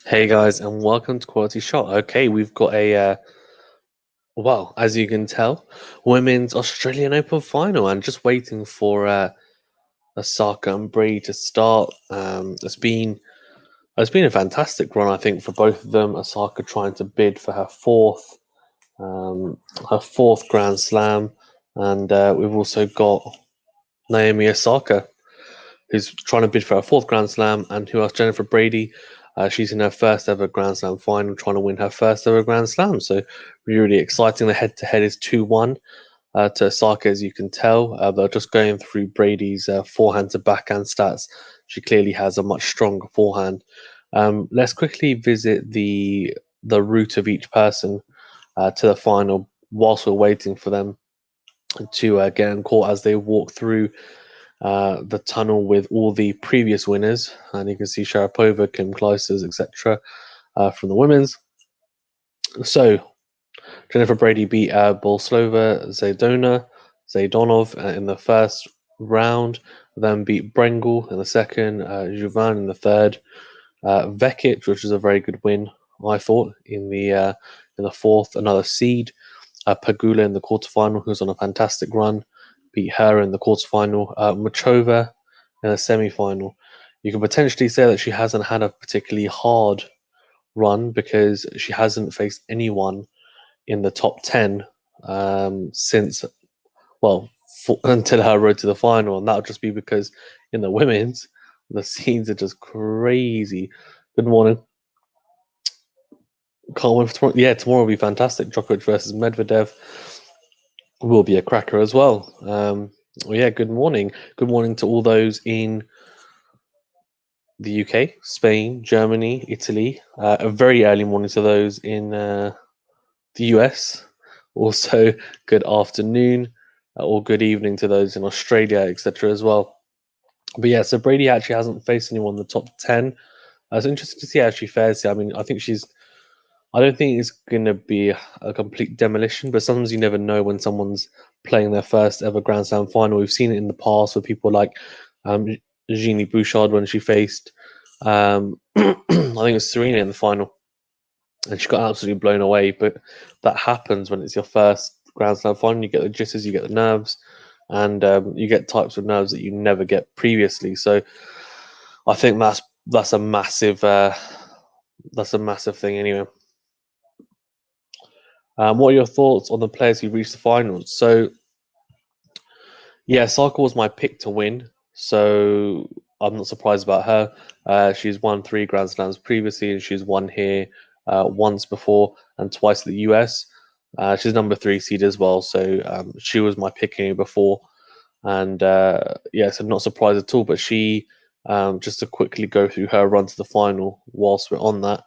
Hey guys, and welcome to Quality Shot. Okay, we've got well, as you can tell, Women's Australian Open final, and just waiting for Osaka and Brady to start. It's been a fantastic run, I think, for both of them. Osaka trying to bid for um, her fourth Grand Slam, and we've also got Naomi Osaka, who's trying to bid for her fourth Grand Slam, and who else? Jennifer Brady. She's in her first ever Grand Slam final, trying to win her first ever Grand Slam. So really exciting. The head-to-head is 2-1 to Osaka, as you can tell. But just going through Brady's forehand to backhand stats, she clearly has a much stronger forehand. Let's quickly visit the route of each person to the final, whilst we're waiting for them to get in court as they walk through the tunnel with all the previous winners, and you can see Sharapova, Kim Clijsters, etc. From the women's. So Jennifer Brady beat Bolslova Zaydonov in the first round, then beat Brengel in the second, Juvan in the third, Vekic, which was a very good win, I thought, in the fourth, another seed. Pagula in the quarterfinal, who's on a fantastic run, beat her in the quarterfinal. Machova in the semi-final. You can potentially say that she hasn't had a particularly hard run because she hasn't faced anyone in the top 10 since, well, until her road to the final. And that'll just be because in the women's, the scenes are just crazy. Good morning. Can't wait for tomorrow. Yeah, tomorrow will be fantastic. Djokovic versus Medvedev will be a cracker as well. Well, yeah, good morning. Good morning to all those in the UK, Spain, Germany, Italy. A very early morning to those in the US. Also, good afternoon or good evening to those in Australia, etc. as well. But yeah, so Brady actually hasn't faced anyone in the top 10. It's interesting to see how she fares here. I mean, I don't think it's going to be a complete demolition, but sometimes you never know when someone's playing their first ever Grand Slam final. We've seen it in the past with people like um, Jeannie Bouchard when she faced, I think it was Serena in the final, and she got absolutely blown away. But that happens when it's your first Grand Slam final. You get the jitters, you get the nerves, and you get types of nerves that you never get previously. So I think that's a massive thing anyway. What are your thoughts on the players who reached the finals? So, yeah, Saka was my pick to win, so I'm not surprised about her. She's won three Grand Slams previously, and she's won here once before and twice in the US. She's number three seed as well, so she was my pick here before, and yeah, so not surprised at all. But just to quickly go through her run to the final, whilst we're on that.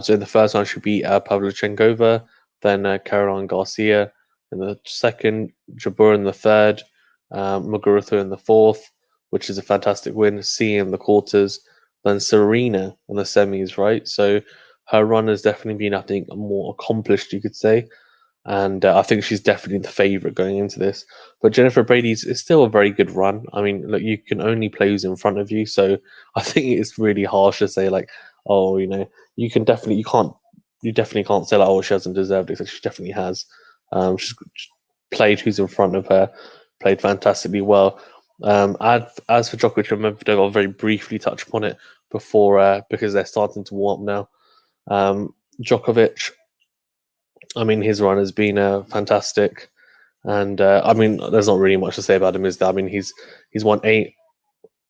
So in the first one, she beat Pavlyuchenkova, then Caroline Garcia in the second, Jabeur in the third, Muguruza in the fourth, which is a fantastic win. C in the quarters, then Serena in the semis, right? So her run has definitely been, I think, more accomplished, you could say. And I think she's definitely the favourite going into this. But Jennifer Brady's is still a very good run. I mean, look, you can only play who's in front of you. So I think it's really harsh to say, like, oh, you definitely can't say, like, oh, she hasn't deserved it. So she definitely has. She's played who's in front of her, played fantastically well. As for Djokovic and Medvedev, I'll very briefly touch upon it before because they're starting to warm up now. Djokovic, I mean, his run has been fantastic, and I mean, there's not really much to say about him. Is that I mean, he's won 8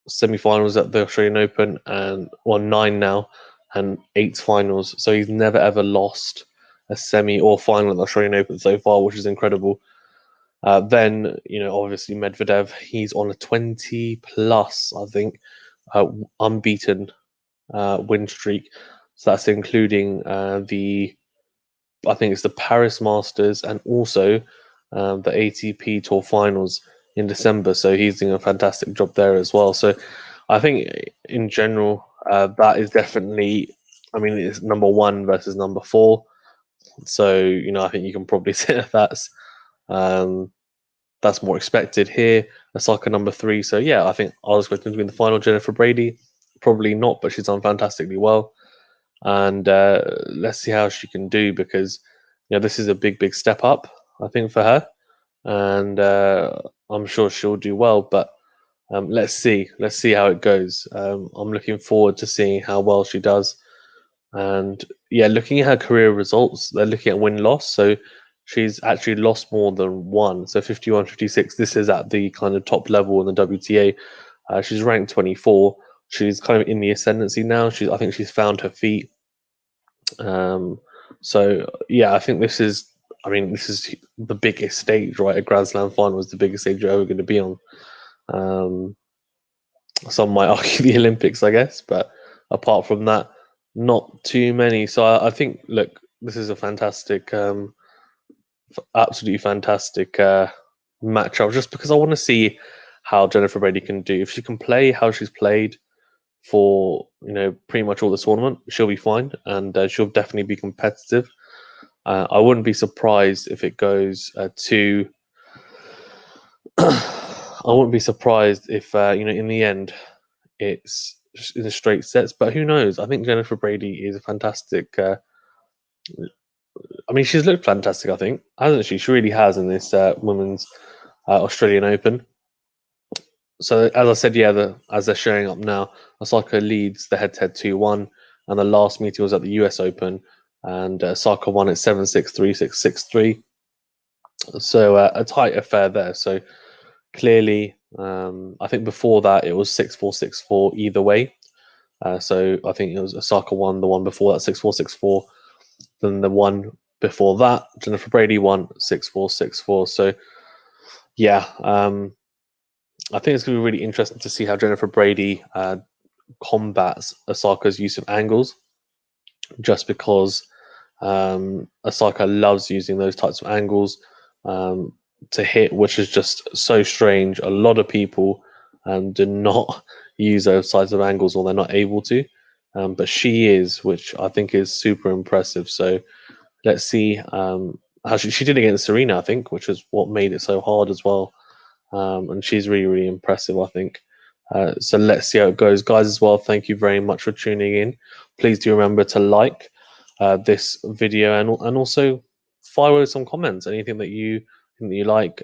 semi-finals at the Australian Open and won 9 now, and 8 finals. So he's never ever lost a semi or final at the Australian Open so far, which is incredible. Then obviously Medvedev, he's on a 20 plus, I think, unbeaten win streak. So that's including I think it's the Paris Masters and also the ATP Tour Finals in December. So he's doing a fantastic job there as well. So I think in general, that is definitely, I mean, it's number one versus number four. So I think you can probably say um, that's more expected here. Osaka number three. So yeah, I think I was expecting to be in the final. Jennifer Brady, probably not, but she's done fantastically well. and let's see how she can do, because this is a big step up, I think, for her, and I'm sure she'll do well. But let's see how it goes. I'm looking forward to seeing how well she does. And yeah, looking at her career results, they're looking at win loss. So she's actually lost more than one. So 51, 56. This is at the kind of top level in the WTA. She's ranked 24. She's kind of in the ascendancy now. I think she's found her feet. Um, so yeah, I think this is. I mean, this is the biggest stage, right? A Grand Slam final is the biggest stage you're ever going to be on. Um, some might argue the Olympics, I guess, but apart from that, not too many. So I think, look, this is a fantastic, absolutely fantastic matchup. Just because I want to see how Jennifer Brady can do. If she can play how she's played for pretty much all the tournament, she'll be fine, and she'll definitely be competitive. I wouldn't be surprised if it goes to. I wouldn't be surprised if in the end it's in the straight sets, but who knows? I think Jennifer Brady is a fantastic. I mean, she's looked fantastic. I think, hasn't she? She really has in this women's Australian Open. So as I said, yeah, as they're showing up now, Osaka leads the head-to-head 2-1, and the last meeting was at the US Open, and Osaka won it 7-6, 3-6, 6-3. So a tight affair there. So clearly, I think before that it was 6-4, 6-4 either way. So I think it was Osaka won the one before that 6-4, 6-4. Then the one before that, Jennifer Brady won 6-4, 6-4. So yeah, I think it's going to be really interesting to see how Jennifer Brady combats Osaka's use of angles, just because Osaka loves using those types of angles to hit, which is just so strange. A lot of people do not use those types of angles, or they're not able to. But she is, which I think is super impressive. So let's see how she did against Serena, I think, which is what made it so hard as well. And she's really impressive, I think. So let's see how it goes, guys. As well, thank you very much for tuning in. Please do remember to like this video, and also fire with some comments. Anything that you think that you like,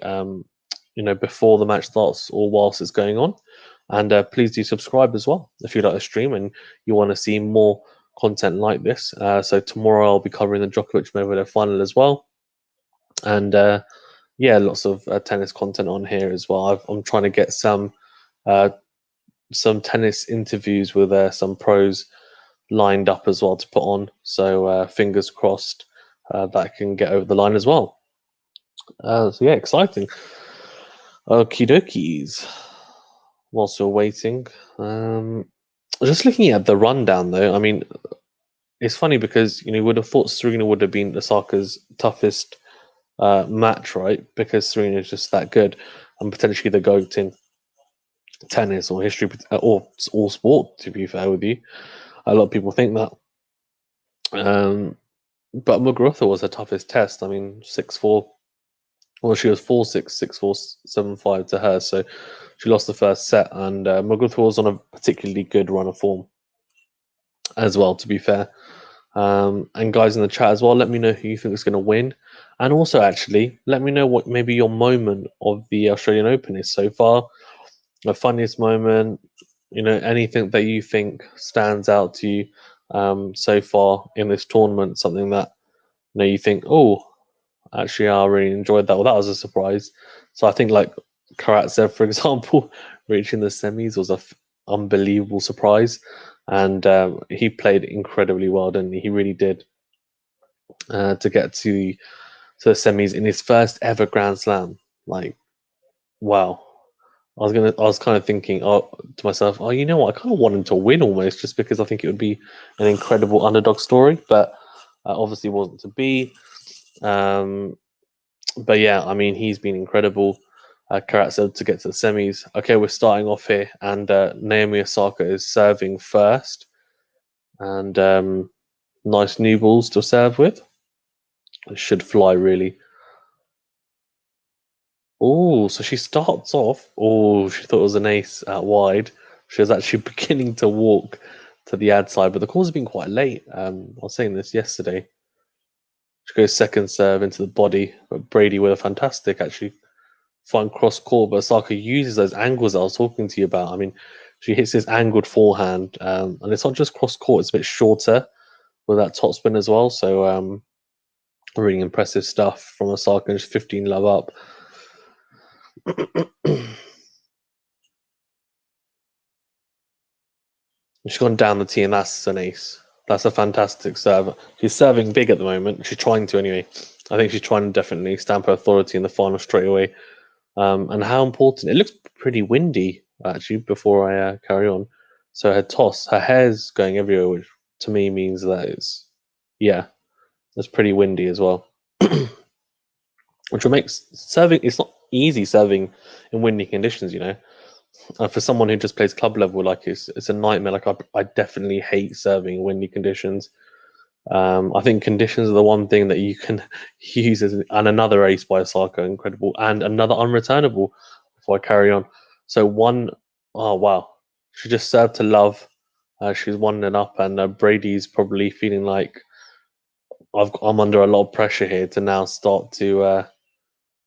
before the match starts or whilst it's going on. And please do subscribe as well if you like the stream and you want to see more content like this. So tomorrow I'll be covering the Djokovic Medvedev final as well, and yeah, lots of tennis content on here as well. I'm trying to get uh, some tennis interviews with some pros lined up as well to put on. So fingers crossed that can get over the line as well. So yeah, exciting. Okie dokies. Whilst we're waiting, just looking at the rundown though, I mean, it's funny because you would have thought Serena would have been Osaka's toughest match, right? Because Serena is just that good, and potentially the GOAT in tennis or history or all sport. To be fair with you, a lot of people think that. But Muguruza was her toughest test. I mean, 6-4. Well, she was 4-6, 6-4, 7-5 to her. So she lost the first set, and Muguruza was on a particularly good run of form as well. To be fair. And guys in the chat as well, let me know who you think is going to win. And also, actually, let me know what maybe your moment of the Australian Open is so far. The funniest moment, anything that you think stands out to you so far in this tournament, something that you think, oh, actually, I really enjoyed that. Well, that was a surprise. So I think like Karatsev, for example, reaching the semis was a unbelievable surprise, and he played incredibly well, didn't he? He really did to get to the semis in his first ever Grand Slam. Like, wow. I was kind of thinking, to myself, you know what? I kind of want him to win almost, just because I think it would be an incredible underdog story. But obviously, wasn't to be. But yeah, I mean, he's been incredible. Karatsev to get to the semis. Okay, we're starting off here, and Naomi Osaka is serving first, and nice new balls to serve with. It should fly really. Oh, so she starts off. Oh, she thought it was an ace out wide. She was actually beginning to walk to the ad side, but the calls have been quite late. I was saying this yesterday. She goes second serve into the body, but Brady with a fantastic actually fine cross court. But Osaka uses those angles I was talking to you about. I mean, she hits this angled forehand, and it's not just cross court; it's a bit shorter with that top spin as well. So really impressive stuff from Osaka. And just 15 love up. She's gone down the tee, and that's an ace. That's a fantastic serve. She's serving big at the moment. She's trying to anyway. I think she's trying to definitely stamp her authority in the final straight away. And how important it looks pretty windy actually. Before I carry on, so her toss, her hair's going everywhere, which to me means that it's pretty windy as well, which will make serving. It's not easy serving in windy conditions, you know. For someone who just plays club level, like it's a nightmare. Like I definitely hate serving in windy conditions. I think conditions are the one thing that you can use as and another ace by Osaka, incredible, and another unreturnable. Before I carry on, so one, oh wow, she just served to love. She's 1-0 up, and Brady's probably feeling like I'm under a lot of pressure here to now start to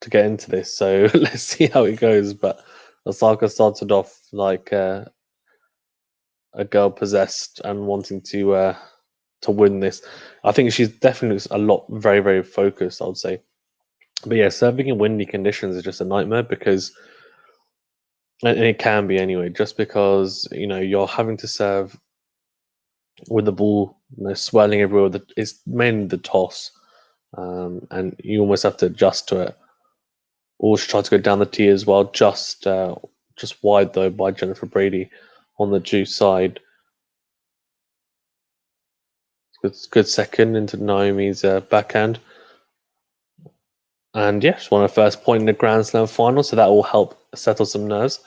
get into this. So let's see how it goes. But Osaka started off like a girl possessed and wanting to win this. I think she's definitely a lot very very focused, I would say. But yeah, serving in windy conditions is just a nightmare because and it can be anyway, just because you're having to serve with the ball swirling everywhere. It's mainly the toss, and you almost have to adjust to it. Or she tried to go down the tee as well, just wide though by Jennifer Brady on the juice side. Good second into Naomi's backhand. And yeah, she won her first point in the Grand Slam final, so that will help settle some nerves.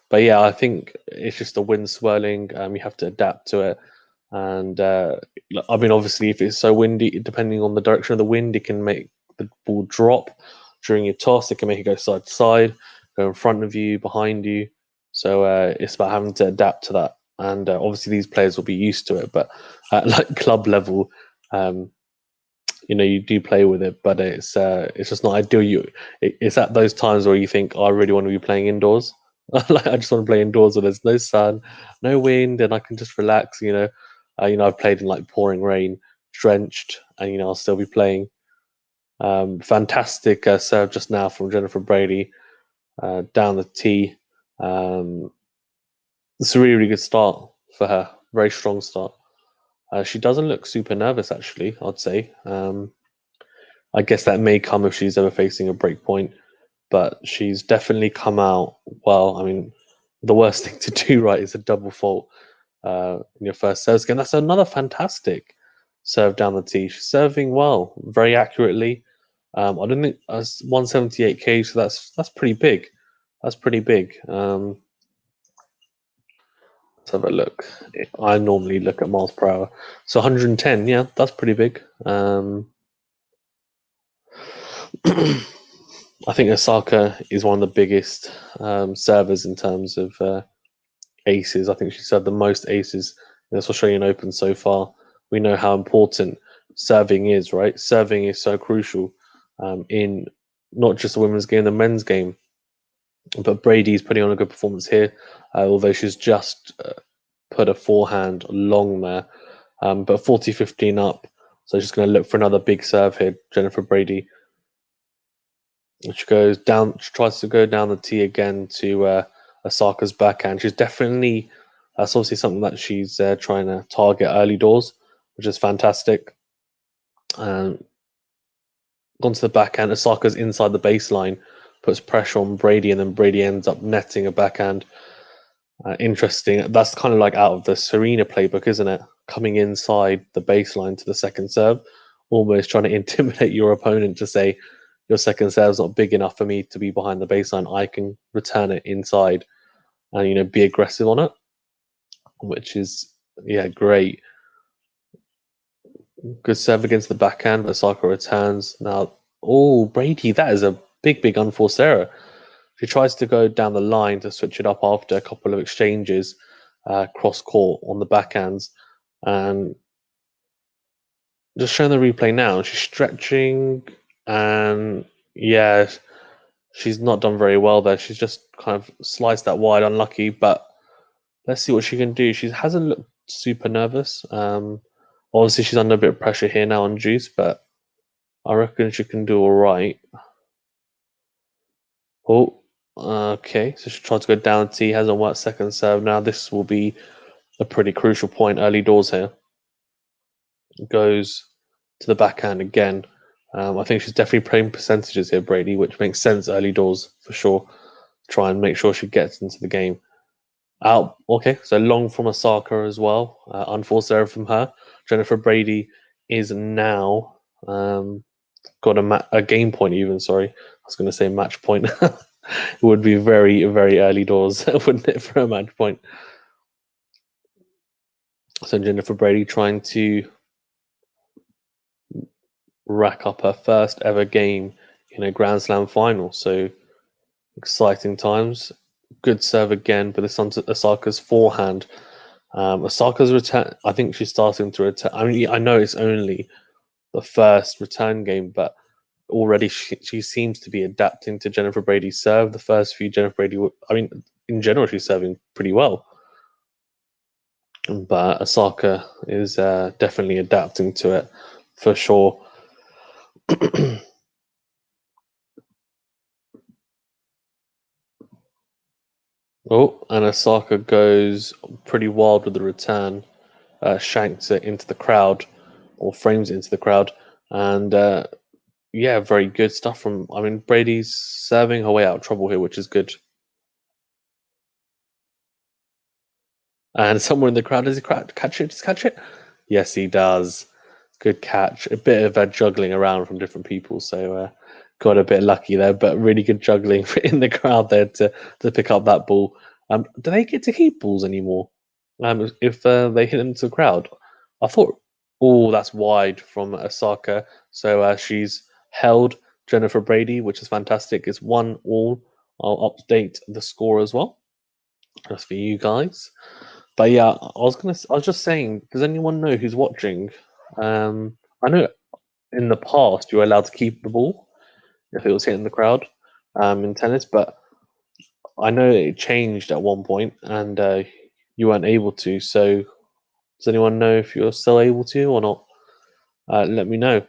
But yeah, I think it's just the wind swirling. You have to adapt to it. And I mean, obviously, if it's so windy, depending on the direction of the wind, it can make the ball drop during your toss. It can make it go side to side, go in front of you, behind you. So it's about having to adapt to that. And obviously, these players will be used to it. But at like club level, um, you do play with it, but it's just not ideal. It's at those times where you think, oh, I really want to be playing indoors. Like I just want to play indoors where there's no sun, no wind, and I can just relax. I've played in like pouring rain, drenched, and I'll still be playing. Fantastic serve just now from Jennifer Brady down the tee. It's a really, really good start for her. Very strong start. She doesn't look super nervous, actually, I'd say. I guess that may come if she's ever facing a break point, but she's definitely come out well. I mean, the worst thing to do, right, is a double fault in your first serve game. That's another fantastic serve down the tee. She's serving well, very accurately. I don't think 178 k, so that's pretty big. That's pretty big. Let's have a look. I normally look at miles per hour, so 110. Yeah, that's pretty big. I think Osaka is one of the biggest servers in terms of aces. I think she's served the most aces in this Australian Open so far. We know how important serving is, right? Serving is so crucial in not just the women's game, the men's game. But Brady's putting on a good performance here, although she's just put a forehand long there. But 40-15 up, so she's going to look for another big serve here, Jennifer Brady. She goes down. She tries to go down the tee again to Osaka's backhand. She's definitely that's obviously something that she's trying to target early doors, which is fantastic. Gone to the backhand. Osaka's inside the baseline, puts pressure on Brady, and then Brady ends up netting a backhand. Interesting. That's kind of like out of the Serena playbook, isn't it? Coming inside the baseline to the second serve, almost trying to intimidate your opponent to say, your second serve's not big enough for me to be behind the baseline. I can return it inside and be aggressive on it, which is great. Good serve against the backhand, but Osaka returns. Now, Brady, that is a big unforced error. She tries to go down the line to switch it up after a couple of exchanges. cross court on the backhands, and just showing the replay now. She's stretching, and yeah, she's not done very well there. She's just kind of sliced that wide, unlucky. But let's see what she can do. She hasn't looked super nervous. Obviously, she's under a bit of pressure here now on juice, but I reckon she can do all right. Oh, okay. So she tried to go down T, hasn't worked second serve. Now this will be a pretty crucial point early doors here. Goes to the backhand again. I think she's definitely playing percentages here, Brady, which makes sense early doors for sure. Try and make sure she gets into the game. Out. Okay, so long from Osaka as well. Unforced error from her. Jennifer Brady is now got a game point even. Sorry, I was going to say match point. It would be very, very early doors, wouldn't it, for a match point? So Jennifer Brady trying to rack up her first ever game in a Grand Slam final. So exciting times. Good serve again, but this one's Osaka's forehand. Osaka's return, I think she's starting to return. I mean, I know it's only the first return game, but already she seems to be adapting to Jennifer Brady's serve. The first few Jennifer Brady, I mean, in general, she's serving pretty well. But Osaka is definitely adapting to it for sure. Oh, and Osaka goes pretty wild with the return, shanks it into the crowd, or frames it into the crowd, and yeah, very good stuff from. I mean, Brady's serving her way out of trouble here, which is good. And somewhere in the crowd, does he catch it? Just catch it? Yes, he does. Good catch. A bit of juggling around from different people, so got a bit lucky there, but really good juggling in the crowd there to pick up that ball. Do they get to keep balls anymore? If they hit them to the crowd, I thought, oh, that's wide from Osaka. So she's held Jennifer Brady, which is fantastic. It's 1-1. I'll update the score as well, just for you guys. But yeah, I was just saying, does anyone know who's watching? I know in the past you were allowed to keep the ball if it was hitting the crowd in tennis, but I know it changed at one point and you weren't able to. So does anyone know if you're still able to or not? Let me know.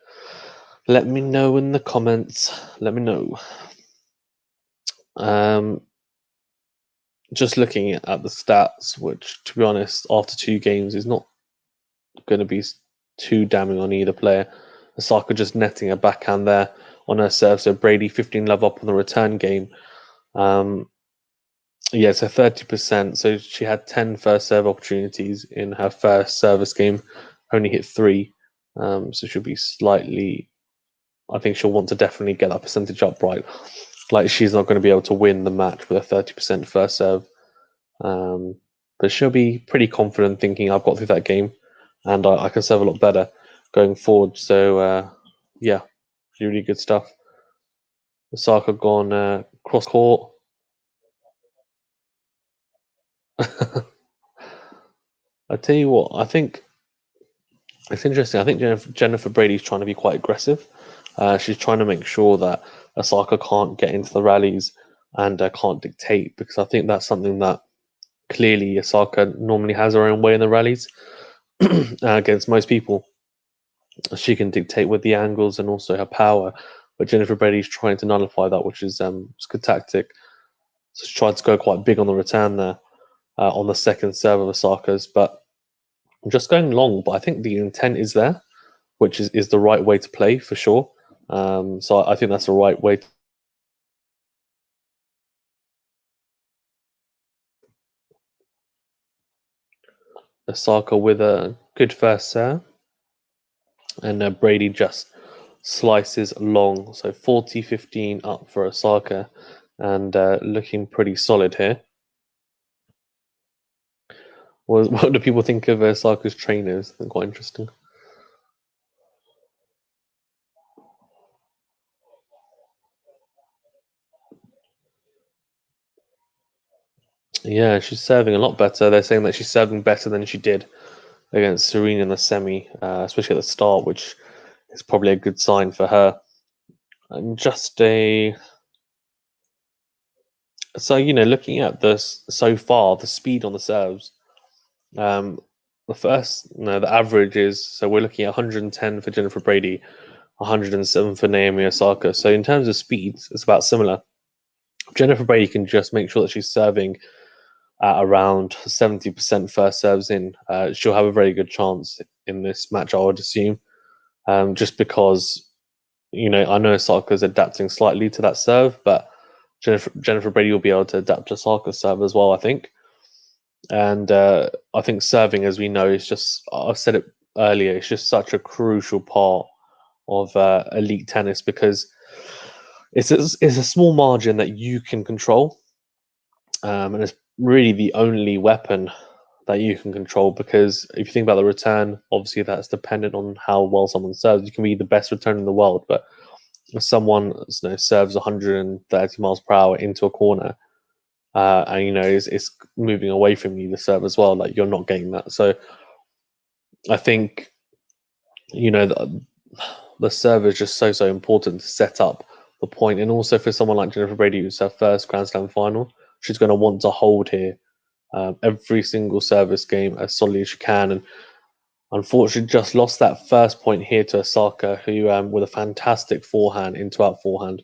Let me know in the comments. Let me know. Um, just looking at the stats, which to be honest, after 2 games is not going to be too damning on either player. Osaka just netting a backhand there on her serve. So Brady 15 love up on the return game. Yeah, so 30%. So she had 10 first serve opportunities in her first service game, only hit 3. So she'll be slightly. I think she'll want to definitely get that percentage up right. Like she's not going to be able to win the match with a 30% first serve. But she'll be pretty confident thinking I've got through that game and I can serve a lot better going forward. So, yeah, really good stuff. Osaka gone cross court. I tell you what, I think it's interesting. I think Jennifer Brady's trying to be quite aggressive. She's trying to make sure that Osaka can't get into the rallies and can't dictate because I think that's something that clearly Osaka normally has her own way in the rallies against most people. She can dictate with the angles and also her power, but Jennifer Brady's trying to nullify that, which is it's a good tactic. So she tried to go quite big on the return there on the second serve of Osaka's, but just going long. But I think the intent is there, which is the right way to play for sure. So I think that's the right way. Osaka with a good first serve, and Brady just slices long. So 40-15 up for Osaka, and looking pretty solid here. What do people think of Osaka's trainers? They're quite interesting. Yeah, she's serving a lot better. They're saying that she's serving better than she did against Serena in the semi, especially at the start, which is probably a good sign for her. And just looking at this so far, the speed on the serves. Um, the average is, so we're looking at 110 for Jennifer Brady, 107 for Naomi Osaka. So in terms of speeds, it's about similar. Jennifer Brady can just make sure that she's serving at around 70% first serves in. She'll have a very good chance in this match, I would assume, just because I know Osaka's adapting slightly to that serve, but Jennifer Brady will be able to adapt to Osaka's serve as well, I think. And I think serving, as we know, is just, I've said it earlier, it's just such a crucial part of elite tennis because it's a small margin that you can control, and it's really the only weapon that you can control. Because if you think about the return, obviously that's dependent on how well someone serves. You can be the best return in the world, but if someone serves 130 miles per hour into a corner, and is moving away from you, the serve as well, like you're not getting that. So I think the serve is just so important to set up the point, and also for someone like Jennifer Brady, who's her first Grand Slam final, she's going to want to hold here every single service game as solidly as she can. And unfortunately, just lost that first point here to Osaka, who with a fantastic forehand into out forehand.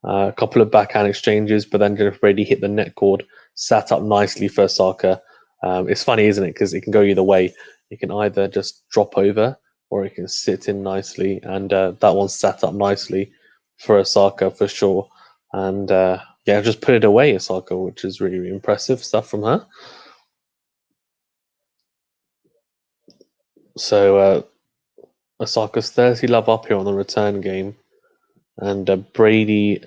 A couple of backhand exchanges, but then Jennifer Brady hit the net cord, sat up nicely for Osaka. It's funny, isn't it? Because it can go either way. You can either just drop over or it can sit in nicely. And that one sat up nicely for Osaka for sure. And yeah, just put it away, Osaka, which is really, really impressive stuff from her. So Osaka's 30 love up here on the return game. And Brady,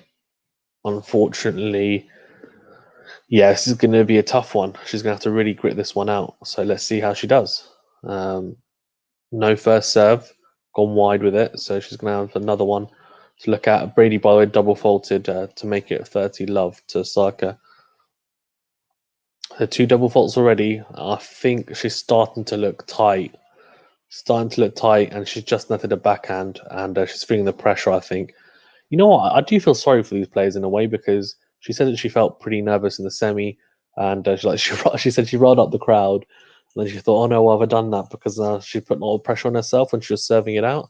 unfortunately, yeah, this is going to be a tough one. She's going to have to really grit this one out. So let's see how she does. Um, no first serve, gone wide with it. So she's going to have another one to look at. Brady, by the way, double faulted to make it 30 love to Osaka. Her two double faults already. I think she's starting to look tight. And she's just netted a backhand, and she's feeling the pressure, I think. You know what? I do feel sorry for these players in a way because she said that she felt pretty nervous in the semi, and she said she rolled up the crowd, and then she thought, "Oh no, why have I done that?" Because she put a lot of pressure on herself when she was serving it out.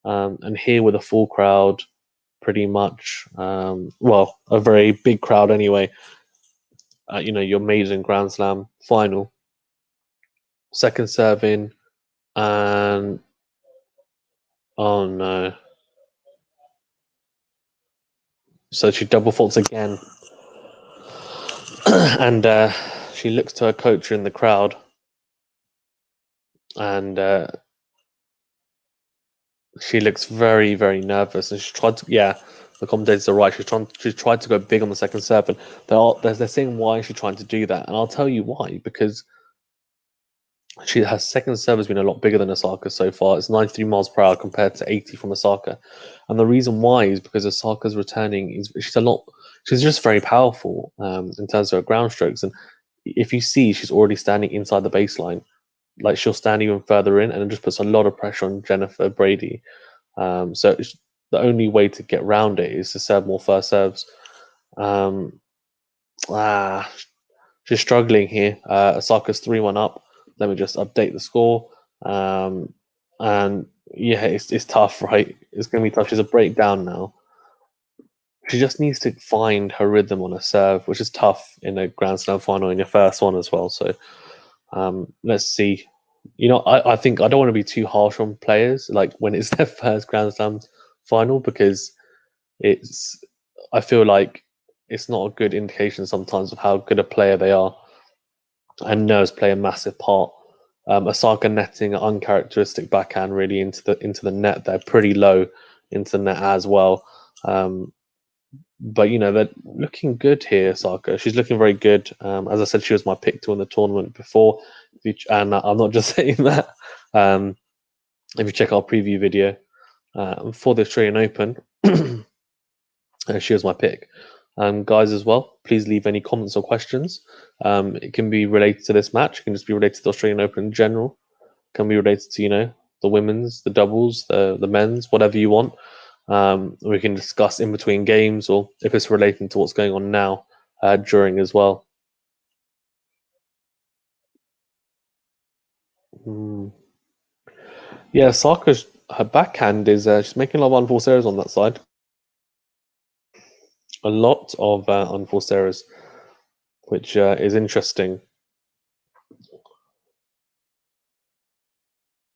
And here with a full crowd, pretty much, well, a very big crowd anyway. Your maiden Grand Slam final, second serving, and oh no. So she double faults again. And she looks to her coach in the crowd, and she looks very, very nervous. And she tried to, yeah, the commentators are right. She tried to go big on the second serve, and they're saying why is she trying to do that, and I'll tell you why. Because her second serve has been a lot bigger than Osaka so far. It's 93 miles per hour compared to 80 from Osaka, and the reason why is because Osaka's returning is she's just very powerful in terms of her ground strokes. And if you see, she's already standing inside the baseline. Like she'll stand even further in, and it just puts a lot of pressure on Jennifer Brady. So the only way to get round it is to serve more first serves. Um, ah, she's struggling here. Osaka's 3-1 up. Let me just update the score. And yeah, it's tough, right? It's going to be tough. She's a breakdown now. She just needs to find her rhythm on a serve, which is tough in a Grand Slam final in your first one as well. So let's see. I think I don't want to be too harsh on players like when it's their first Grand Slam final because it's I feel like it's not a good indication sometimes of how good a player they are. And nerves play a massive part. Osaka netting an uncharacteristic backhand really into the net. They're pretty low into the net as well. But they're looking good here, Osaka. She's looking very good. As I said, she was my pick to win the tournament before, and I'm not just saying that. If you check our preview video for the Australian Open, she was my pick. Guys, as well, please leave any comments or questions. It can be related to this match. It can just be related to the Australian Open in general. It can be related to the women's, the doubles, the men's, whatever you want. We can discuss in between games, or if it's relating to what's going on now during as well. Mm. Yeah, Saka's her backhand is she's making a lot of unforced errors on that side. A lot of unforced errors, which is interesting.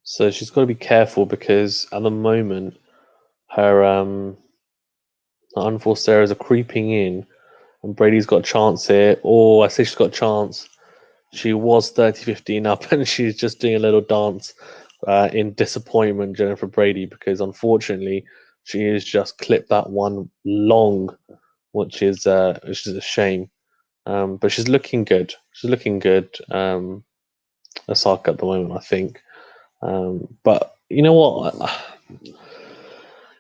So she's got to be careful because at the moment her unforced errors are creeping in, and Brady's got a chance here. Oh, I say she's got a chance. She was 30-15 up, and she's just doing a little dance in disappointment, Jennifer Brady, because unfortunately she has just clipped that one long, which is a shame. But she's looking good. She's looking good. Osaka at the moment, I think. But you know what?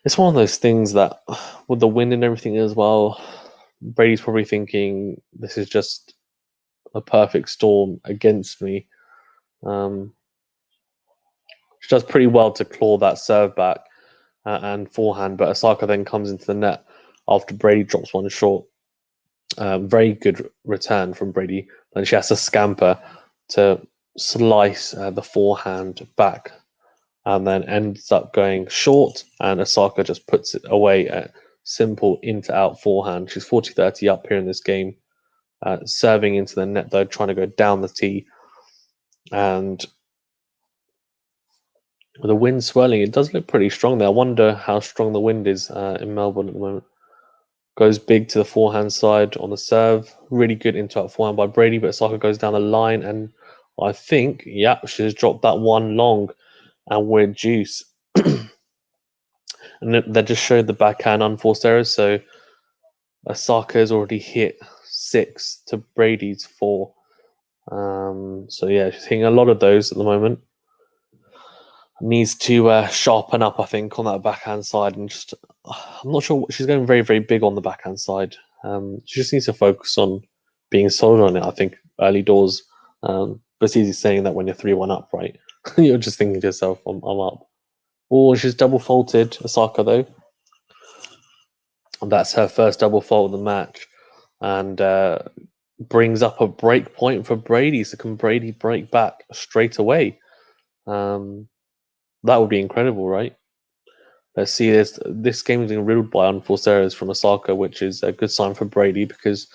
It's one of those things that, with the wind and everything as well, Brady's probably thinking this is just a perfect storm against me. She does pretty well to claw that serve back and forehand, but Osaka then comes into the net after Brady drops one short. Very good return from Brady. Then she has to scamper to slice the forehand back and then ends up going short, and Osaka just puts it away at simple into out forehand. She's 40-30 up here in this game, serving into the net though, trying to go down the tee. And with the wind swirling, it does look pretty strong there. I wonder how strong the wind is in Melbourne at the moment. Goes big to the forehand side on the serve. Really good into out forehand by Brady, but Osaka goes down the line, and I think, yeah, she's dropped that one long, and we're juice. And that just showed the backhand unforced errors. So Osaka has already hit 6 to Brady's 4. So yeah, she's hitting a lot of those at the moment. Needs to sharpen up, I think, on that backhand side, and just I'm not sure. She's going very, very big on the backhand side. She just needs to focus on being solid on it, I think, early doors. But it's easy saying that when you're 3-1 up, right? You're just thinking to yourself, I'm up. Oh, she's double faulted Osaka though. And that's her first double fault of the match, and brings up a break point for Brady. So can Brady break back straight away? That would be incredible, right? Let's see this game is being riddled by unforced errors from Osaka, which is a good sign for Brady because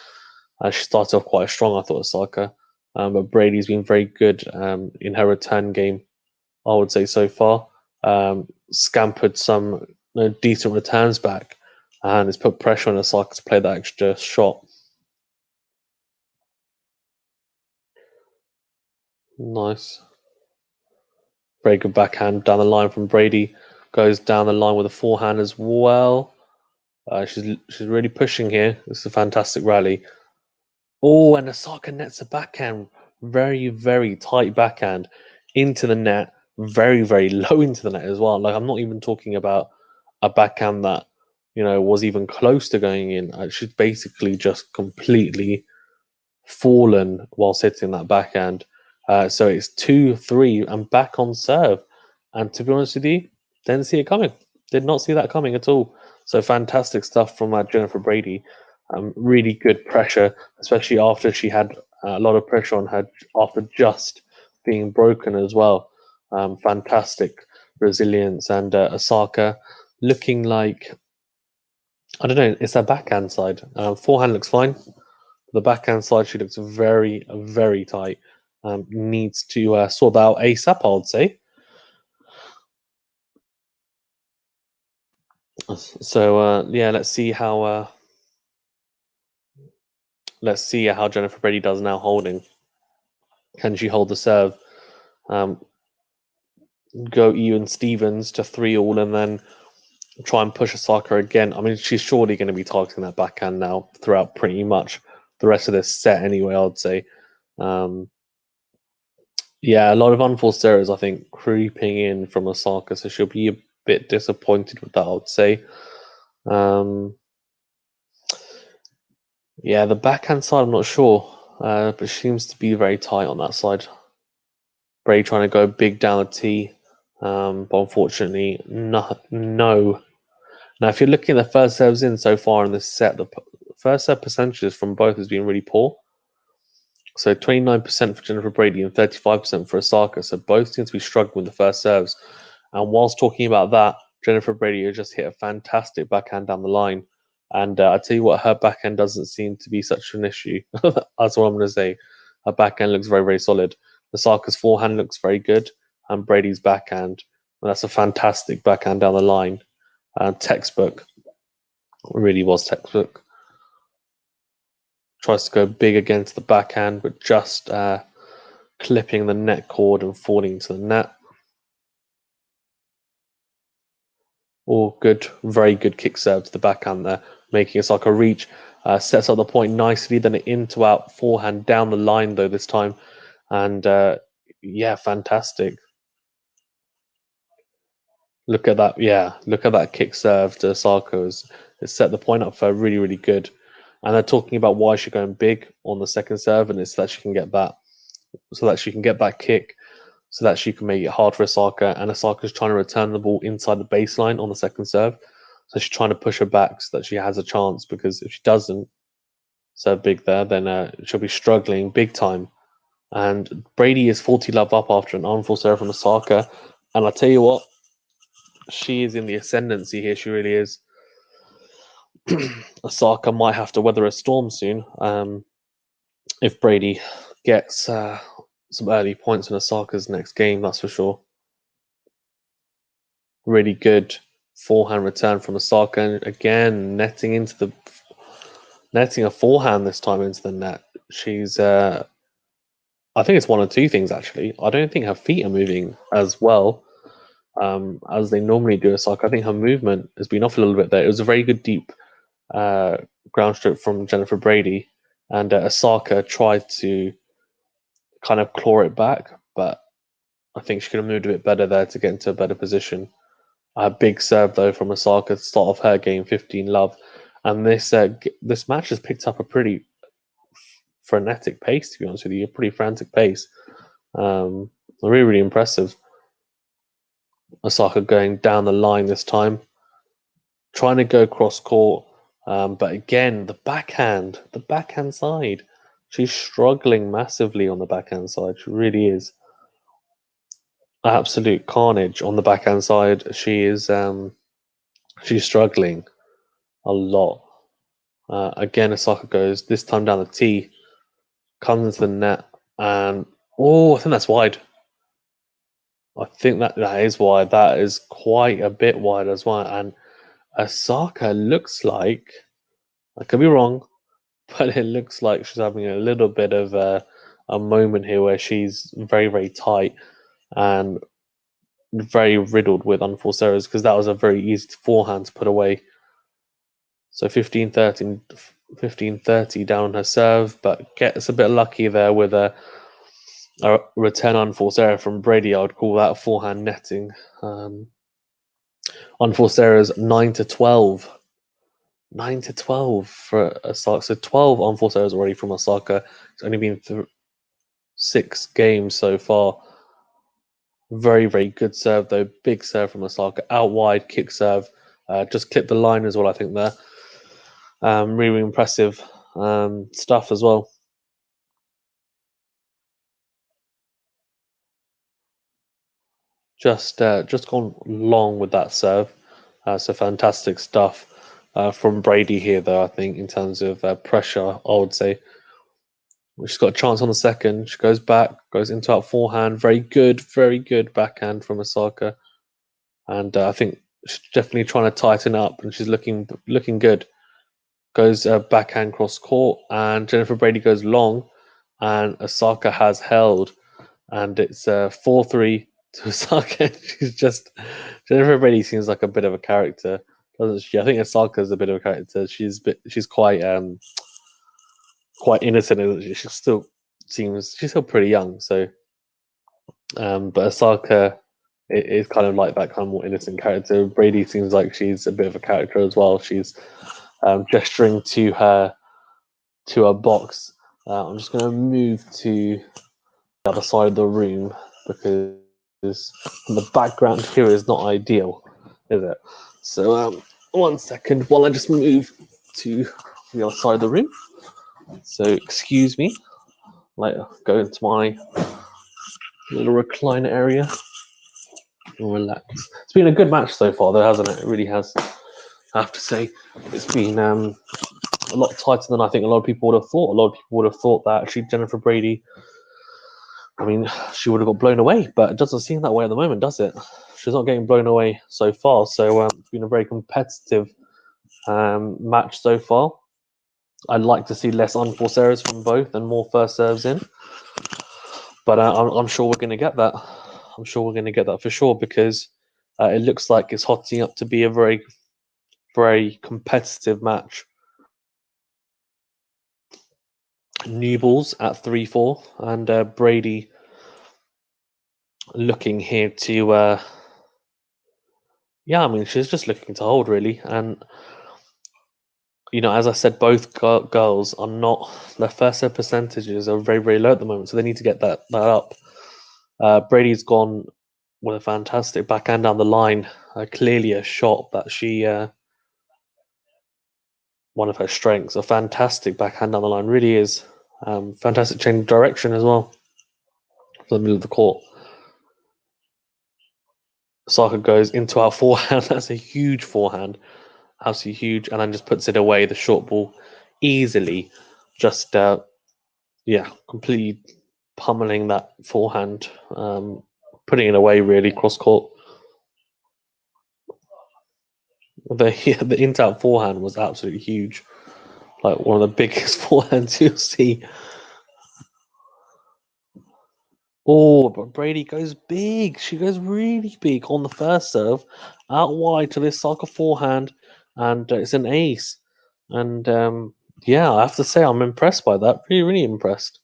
she started off quite strong, I thought, Osaka. But Brady's been very good in her return game, I would say, so far. Scampered some decent returns back, and it's put pressure on Osaka to play that extra shot. Nice. Very good backhand down the line from Brady. Goes down the line with a forehand as well. She's really pushing here. This is a fantastic rally. Oh, and Osaka nets a backhand. Very, very tight backhand into the net. Very, very low into the net as well. Like, I'm not even talking about a backhand that, was even close to going in. She's basically just completely fallen while hitting that backhand. So it's 2-3 and back on serve. And to be honest with you, didn't see it coming. Did not see that coming at all. So fantastic stuff from Jennifer Brady. Really good pressure, especially after she had a lot of pressure on her after just being broken as well. Fantastic resilience, and Osaka looking like, I don't know, it's her backhand side. Forehand looks fine. The backhand side, she looks very, very tight. Needs to sort out ASAP, I would say. So yeah, let's see how Jennifer Brady does now holding. Can she hold the serve? Go Ian Stevens to 3-all, and then try and push Osaka again. I mean, she's surely going to be targeting that backhand now throughout pretty much the rest of this set, anyway. I'd say. Yeah, a lot of unforced errors, I think, creeping in from Osaka, so she'll be a bit disappointed with that, I would say. Yeah, the backhand side, I'm not sure, but she seems to be very tight on that side. Brady trying to go big down the tee, but unfortunately, no. Now, if you're looking at the first serves in so far in this set, the first serve percentages from both has been really poor. So 29% for Jennifer Brady and 35% for Osaka. So both seem to be struggling with the first serves. And whilst talking about that, Jennifer Brady has just hit a fantastic backhand down the line. And I tell you what, her backhand doesn't seem to be such an issue. That's what I'm going to say. Her backhand looks very, very solid. Osaka's forehand looks very good, and Brady's backhand, well, that's a fantastic backhand down the line. Textbook, really was textbook. Tries to go big against the backhand, but just clipping the net cord and falling to the net. All good, very good kick serve to the backhand there, making Osaka reach. Sets up the point nicely, then an into out forehand down the line though this time, and yeah, fantastic. Look at that, yeah, look at that kick serve to Osaka. It set the point up for her really, really good. And they're talking about why she's going big on the second serve, and it's that she can get that, so that she can get that kick, so that she can make it hard for Osaka. And Osaka's trying to return the ball inside the baseline on the second serve. So she's trying to push her back so that she has a chance, because if she doesn't serve big there, then she'll be struggling big time. And Brady is 40 love up after an armful serve from Osaka. And I tell you what, she is in the ascendancy here. She really is. Osaka might have to weather a storm soon if Brady gets some early points in Osaka's next game, that's for sure. Really good forehand return from Osaka, and again netting a forehand this time into the net. She's I think it's one of two things actually. I don't think her feet are moving as well as they normally do. Osaka, I think her movement has been off a little bit there. It was a very good deep uh, ground stroke from Jennifer Brady, and Osaka tried to kind of claw it back, but I think she could have moved a bit better there to get into a better position. A big serve though from Osaka to start off her game, 15 love, and this match has picked up a pretty frenetic pace. To be honest with you, a pretty frantic pace. Really, really impressive. Osaka going down the line this time, trying to go cross court, but again the backhand side. She's struggling massively on the backhand side. She really is. Absolute carnage on the backhand side. She's struggling a lot. Again, Osaka goes this time down the tee, comes into the net, and oh, I think that's wide. I think that is wide. That is quite a bit wide as well. And Osaka looks like, I could be wrong, but it looks like she's having a little bit of a moment here where she's very, very tight and very riddled with unforced errors, because that was a very easy forehand to put away. So 15-30 down on her serve, but gets a bit lucky there with a return unforced error from Brady. I would call that forehand netting. Unforced errors 9-12. 9-12 for Osaka. So 12 unforced errors already from Osaka. It's only been 6 games so far. Very, very good serve though. Big serve from Osaka. Out wide kick serve. Just clipped the line as well, I think there. Really impressive stuff as well. Just gone long with that serve. So fantastic stuff from Brady here, though. I think in terms of pressure, I would say she's got a chance on the second. She goes back, goes into out forehand. Very good backhand from Osaka, and I think she's definitely trying to tighten up, and she's looking good. Goes backhand cross court, and Jennifer Brady goes long, and Osaka has held, and it's 4-3 to Osaka. She's just Jennifer Brady seems like a bit of a character, doesn't she? I think Osaka's a bit of a character. She's quite innocent, isn't she? She's still pretty young. So, but Osaka is kind of like that kind of more innocent character. Brady seems like she's a bit of a character as well. She's gesturing to her to a box. I'm just going to move to the other side of the room because the background here is not ideal, is it? So 1 second while I just move to the other side of the room. So excuse me, like go into my little recliner area and relax. It's been a good match so far, though, hasn't it? It really has. I have to say, it's been a lot tighter than I think a lot of people would have thought. A lot of people would have thought that actually Jennifer Brady, I mean, she would have got blown away, but it doesn't seem that way at the moment, does it? She's not getting blown away so far. So it's been a very competitive match so far. I'd like to see less unforced errors from both and more first serves in. But I'm sure we're going to get that. I'm sure we're going to get that for sure because it looks like it's hotting up to be a very, very competitive match. New balls at 3-4 and Brady looking here to I mean she's just looking to hold really, and as I said, both girls are not, their first serve percentages are very, very low at the moment, so they need to get that up. Brady's gone with a fantastic backhand down the line, clearly a shot that she one of her strengths, a fantastic backhand down the line, really is. Fantastic change of direction as well for the middle of the court. Osaka goes into our forehand. That's a huge forehand, absolutely huge, and then just puts it away. The short ball easily, just completely pummeling that forehand, putting it away really cross court. The in-out forehand was absolutely huge, like one of the biggest forehands you'll see. Oh, but Brady goes big. She goes really big on the first serve, out wide to this Osaka forehand, and it's an ace. And I have to say I'm impressed by that. Really, really impressed.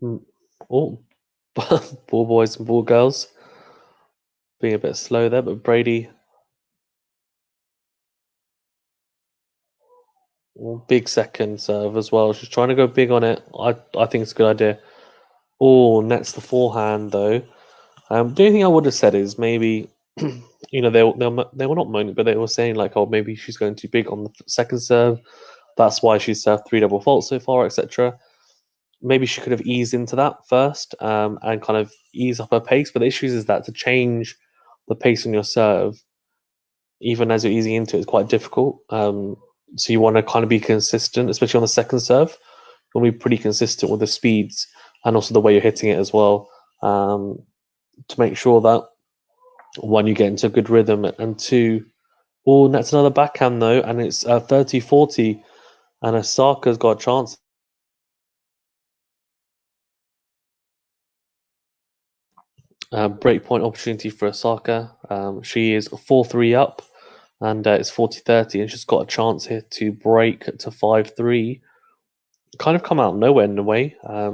Oh, ball boys and ball girls being a bit slow there, but Brady, big second serve as well. She's trying to go big on it. I think it's a good idea. Oh, nets the forehand though. The only thing I would have said is maybe, they were not moaning, but they were saying like, oh, maybe she's going too big on the second serve. That's why she's served 3 double faults so far, etc. Maybe she could have eased into that first and kind of ease up her pace. But the issue is that to change the pace on your serve, even as you're easing into it, is quite difficult. So you want to kind of be consistent, especially on the second serve. You want to be pretty consistent with the speeds and also the way you're hitting it as well, to make sure that one, you get into a good rhythm, and two, that's another backhand though, and it's 30-40, and Osaka's got a chance. Break point opportunity for Osaka. She is 4-3 up, and it's 40-30, and she's got a chance here to break to 5-3. Kind of come out of nowhere in a way. I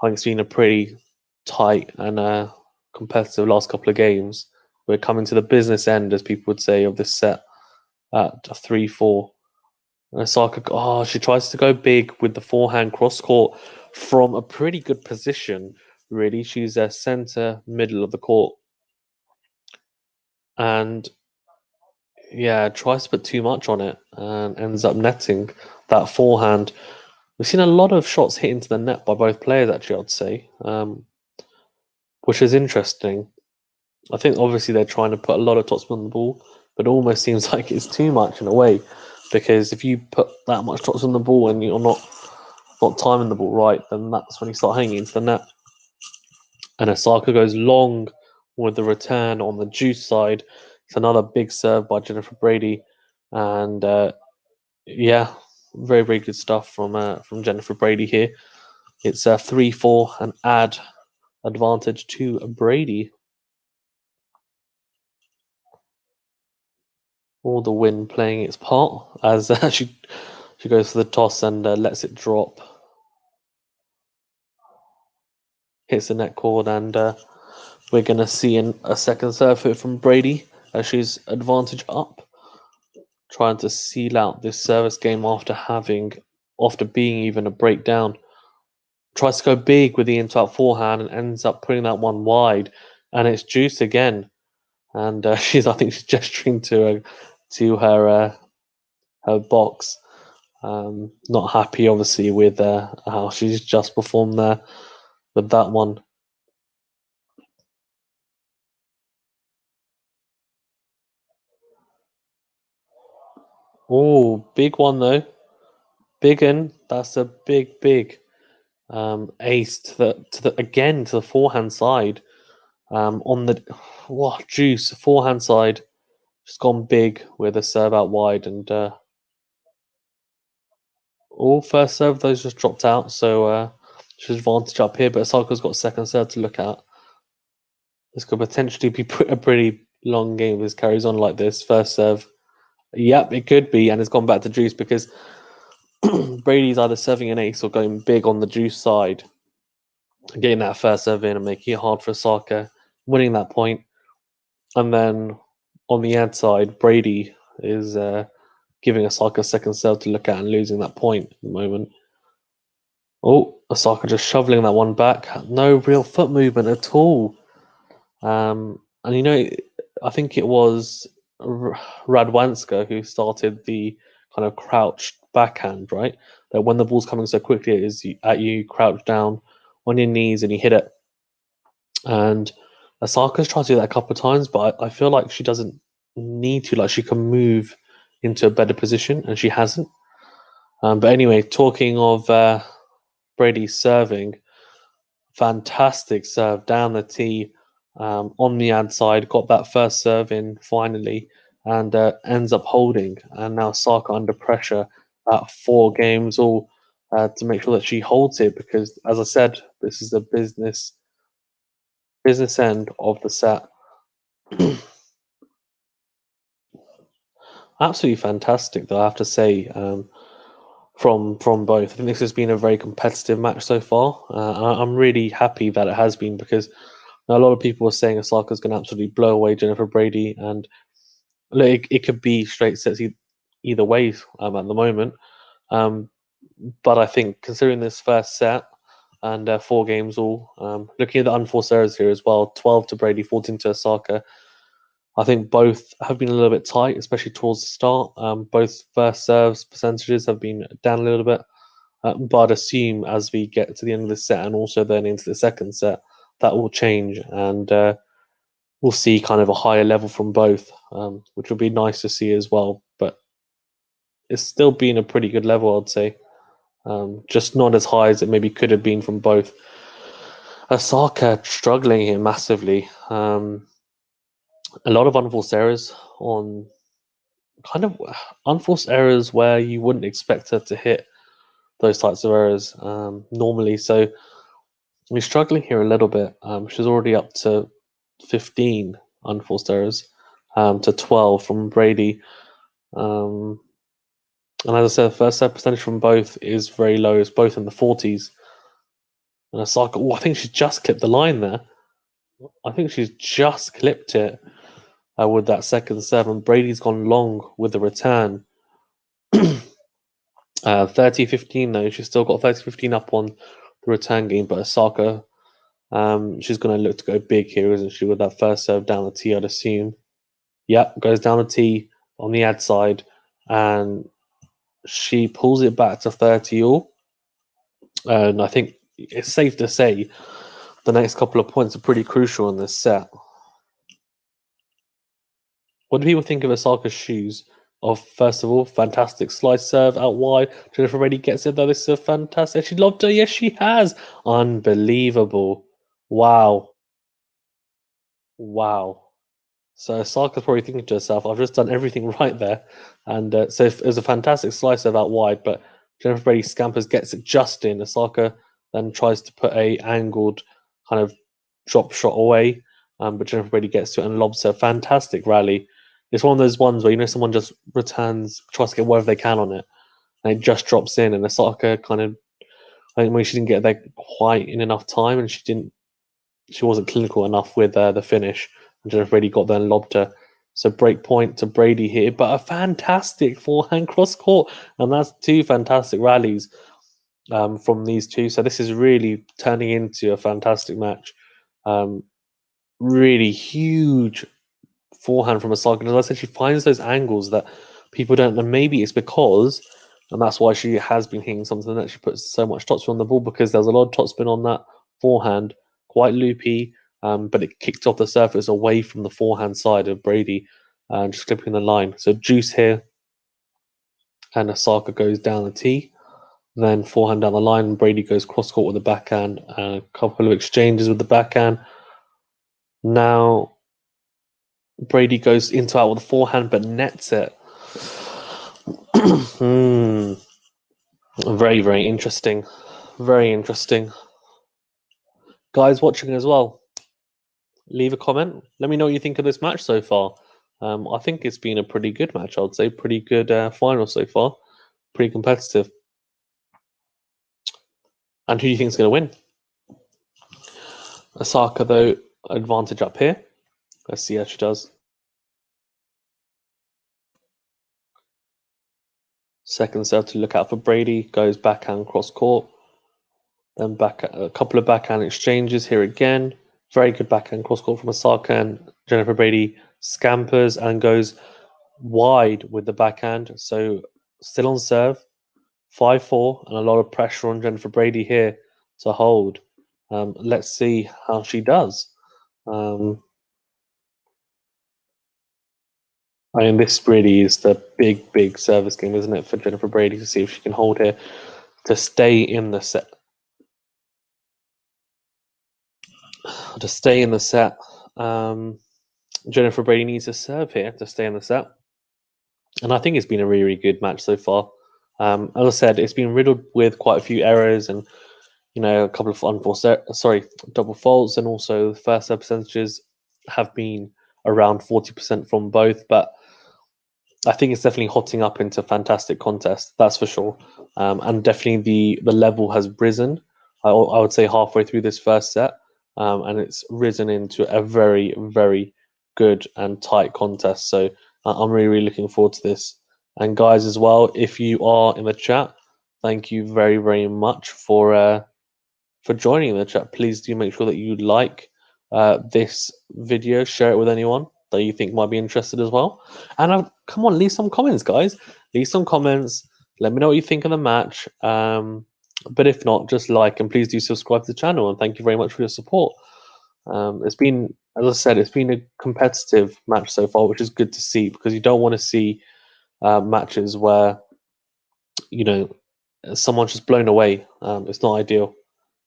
think it's been a pretty tight and competitive last couple of games. We're coming to the business end, as people would say, of this set at 3-4. And Osaka, she tries to go big with the forehand cross court from a pretty good position, really. She's a center middle of the court. And tries to put too much on it and ends up netting that forehand. We've seen a lot of shots hit into the net by both players, actually, I'd say, which is interesting. I think obviously they're trying to put a lot of topspin on the ball, but it almost seems like it's too much in a way, because if you put that much topspin on the ball and you're not timing the ball right, then that's when you start hanging into the net. And Osaka goes long with the return on the juice side. It's another big serve by Jennifer Brady, and very, very good stuff from Jennifer Brady here. It's 3-4 and add advantage to Brady. All the wind playing its part as she goes for the toss and lets it drop. Hits the net cord, and we're going to see a second serve here from Brady. as she's advantage up, trying to seal out this service game after being even a breakdown. Tries to go big with the into-out forehand and ends up putting that one wide, and it's juice again. And I think she's gesturing to her box. Not happy, obviously, with how she's just performed there with that one. Oh, big one though. Big one. That's a big ace to the forehand side. On the what juice forehand side, just gone big with a serve out wide, and all first serve those just dropped out. So she's advantage up here, but Osaka's got second serve to look at. This could potentially be a pretty long game if this carries on like this. First serve. Yep, it could be, and it's gone back to juice because Brady's either serving an ace or going big on the juice side, getting that first serve in and making it hard for Osaka, winning that point. And then on the ad side, Brady is giving Osaka a second serve to look at and losing that point at the moment. Oh, Osaka just shoveling that one back. No real foot movement at all. And I think it was Radwanska who started the kind of crouched backhand, right? That when the ball's coming so quickly, it is at you, crouch down on your knees, and you hit it. And Osaka's tried to do that a couple of times, but I feel like she doesn't need to. Like she can move into a better position, and she hasn't. But anyway, talking of Brady serving, fantastic serve down the tee on the ad side, got that first serve in finally, and ends up holding. And now Saka under pressure at 4 games, all to make sure that she holds it because, as I said, this is the business end of the set. Absolutely fantastic, though I have to say. From both, I think this has been a very competitive match so far. I'm really happy that it has been because a lot of people were saying Osaka's going to absolutely blow away Jennifer Brady, and look, it could be straight sets either way at the moment. Um, but I think considering this first set and 4 games all, looking at the unforced errors here as well, 12 to Brady, 14 to Osaka. I think both have been a little bit tight, especially towards the start. Both first serves percentages have been down a little bit, but I'd assume as we get to the end of the set and also then into the second set, that will change, and we'll see kind of a higher level from both, which would be nice to see as well. But it's still been a pretty good level, I'd say. Just not as high as it maybe could have been from both. Osaka struggling here massively. A lot of unforced errors on kind of unforced errors where you wouldn't expect her to hit those types of errors normally. So we're struggling here a little bit. She's already up to 15 unforced errors to 12 from Brady. And as I said, the first set percentage from both is very low. It's both in the 40s. And Osaka, I think she just clipped the line there. I think she's just clipped it with that second serve. And Brady's gone long with the return. 30-15 though. She's still got 30-15 up on the return game. But Osaka, she's going to look to go big here, isn't she, with that first serve down the tee, I'd assume. Yep, goes down the tee on the ad side. And she pulls it back to 30 all. And I think it's safe to say the next couple of points are pretty crucial in this set. What do people think of Osaka's shoes? First of all, fantastic slice serve out wide. Jennifer Brady gets it though. This is a fantastic. She lobbed her. Yes, she has. Unbelievable. Wow. Wow. So Osaka's probably thinking to herself, I've just done everything right there. And so it was a fantastic slice serve out wide, but Jennifer Brady scampers, gets it just in. Osaka then tries to put a angled kind of drop shot away, but Jennifer Brady gets to it and lobs her. Fantastic rally. It's one of those ones where someone just tries to get whatever they can on it, and it just drops in. And Osaka kind of, I think maybe she didn't get there quite in enough time, and she wasn't clinical enough with the finish. And Jennifer Brady got there and lobbed her. So break point to Brady here, but a fantastic forehand cross court, and that's two fantastic rallies from these two. So this is really turning into a fantastic match. Really huge forehand from Osaka. And as I said, she finds those angles that people don't know. Maybe it's because, and that's why she has been hitting something that she puts so much topspin on the ball, because there's a lot of topspin on that forehand, quite loopy, but it kicked off the surface away from the forehand side of Brady, just clipping the line. So juice here, and Osaka goes down the tee. Then forehand down the line, Brady goes cross court with the backhand, a couple of exchanges with the backhand. Now Brady goes into out with the forehand, but nets it. Very, very interesting. Very interesting. Guys watching as well, leave a comment. Let me know what you think of this match so far. I think it's been a pretty good match, I would say. Pretty good final so far. Pretty competitive. And who do you think is going to win? Osaka, though, advantage up here. Let's see how she does. Second serve to look out for Brady. Goes backhand cross court. Then back a couple of backhand exchanges here again. Very good backhand cross court from Osaka, and Jennifer Brady scampers and goes wide with the backhand. So still on serve, 5-4, and a lot of pressure on Jennifer Brady here to hold. Let's see how she does. I mean, this really is the big service game, isn't it, for Jennifer Brady, to see if she can hold here to stay in the set. To stay in the set, Jennifer Brady needs to serve here to stay in the set. And I think it's been a really, really good match so far. As I said, it's been riddled with quite a few errors and, a couple of double faults, and also the first serve percentages have been around 40% from both. But I think it's definitely hotting up into fantastic contest, that's for sure. And definitely the level has risen. I would say halfway through this first set, and it's risen into a very, very good and tight contest. So I'm really, really looking forward to this. And guys, as well, if you are in the chat, thank you very, very much for joining the chat. Please do make sure that you like this video, share it with anyone that you think might be interested as well. And come on, leave some comments, guys. Leave some comments. Let me know what you think of the match. But if not, just like, and please do subscribe to the channel. And thank you very much for your support. It's been, as I said, it's been a competitive match so far, which is good to see, because you don't want to see matches where someone's just blown away. It's not ideal.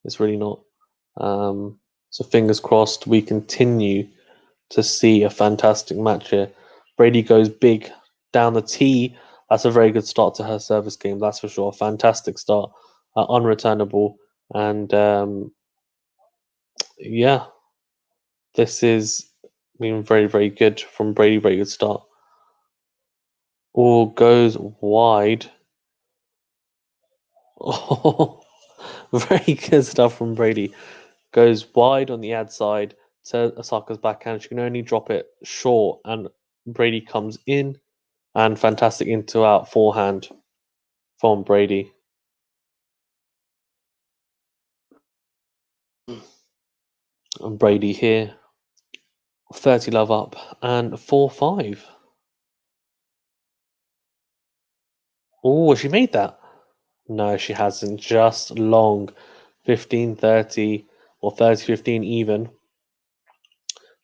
It's really not. So fingers crossed we continue to see a fantastic match here. Brady goes big down the tee. That's a very good start to her service game, that's for sure. Fantastic start, unreturnable. And yeah, this is been very, very good from Brady. Very good start. All goes wide. Oh, very good stuff from Brady. Goes wide on the ad side to Osaka's backhand. She can only drop it short, and Brady comes in, and fantastic into out forehand from Brady. And Brady here, 30 love up and 4-5. Oh, she made that? No, she hasn't. Just long, 15-30 or 30-15 even.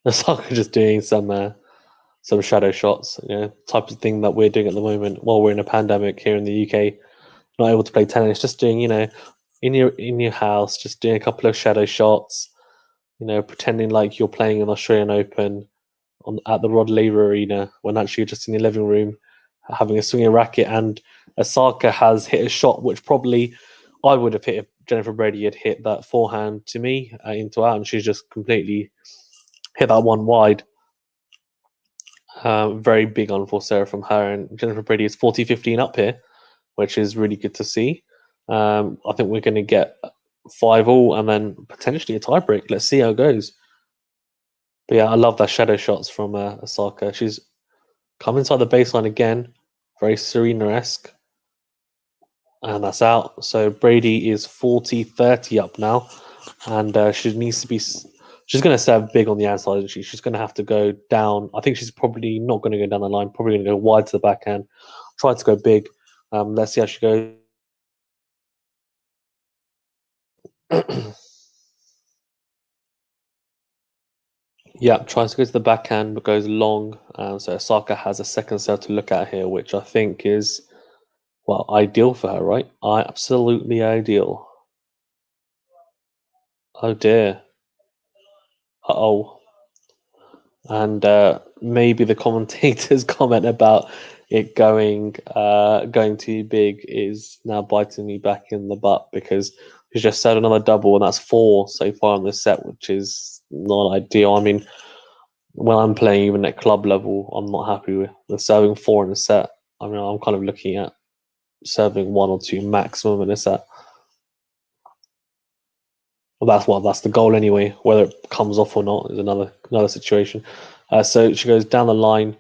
Osaka just doing some shadow shots, type of thing that we're doing at the moment while we're in a pandemic here in the UK, not able to play tennis, just doing, in your house, just doing a couple of shadow shots, pretending like you're playing an Australian Open at the Rod Laver Arena when actually you're just in your living room having a swinging racket. And Osaka has hit a shot which probably I would have hit if Jennifer Brady had hit that forehand to me into out, and she's just completely hit that one wide. Very big unforced error from her, and Jennifer Brady is 40-15 up here, which is really good to see. I think we're going to get 5-all and then potentially a tiebreak. Let's see how it goes. But yeah, I love that shadow shots from Osaka. She's Come inside the baseline again, very Serena-esque, and that's out. So Brady is 40-30 up now, and she needs to be. She's going to serve big on the outside, isn't she? She's going to have to go down. I think she's probably not going to go down the line. Probably going to go wide to the backhand. Try to go big. Let's see how she goes. Yeah, tries to go to the backhand but goes long. So Osaka has a second serve to look at here, which I think is, well, ideal for her, right? Absolutely ideal. Oh dear. Uh-oh. And maybe the commentator's comment about it going too big is now biting me back in the butt, because he's just said another double, and that's 4 so far on this set, which is not ideal. I mean, when I'm playing even at club level, I'm not happy with serving 4 in a set. I mean, I'm kind of looking at serving 1 or 2 maximum in a set. Well, that's the goal anyway. Whether it comes off or not is another situation. So she goes down the line,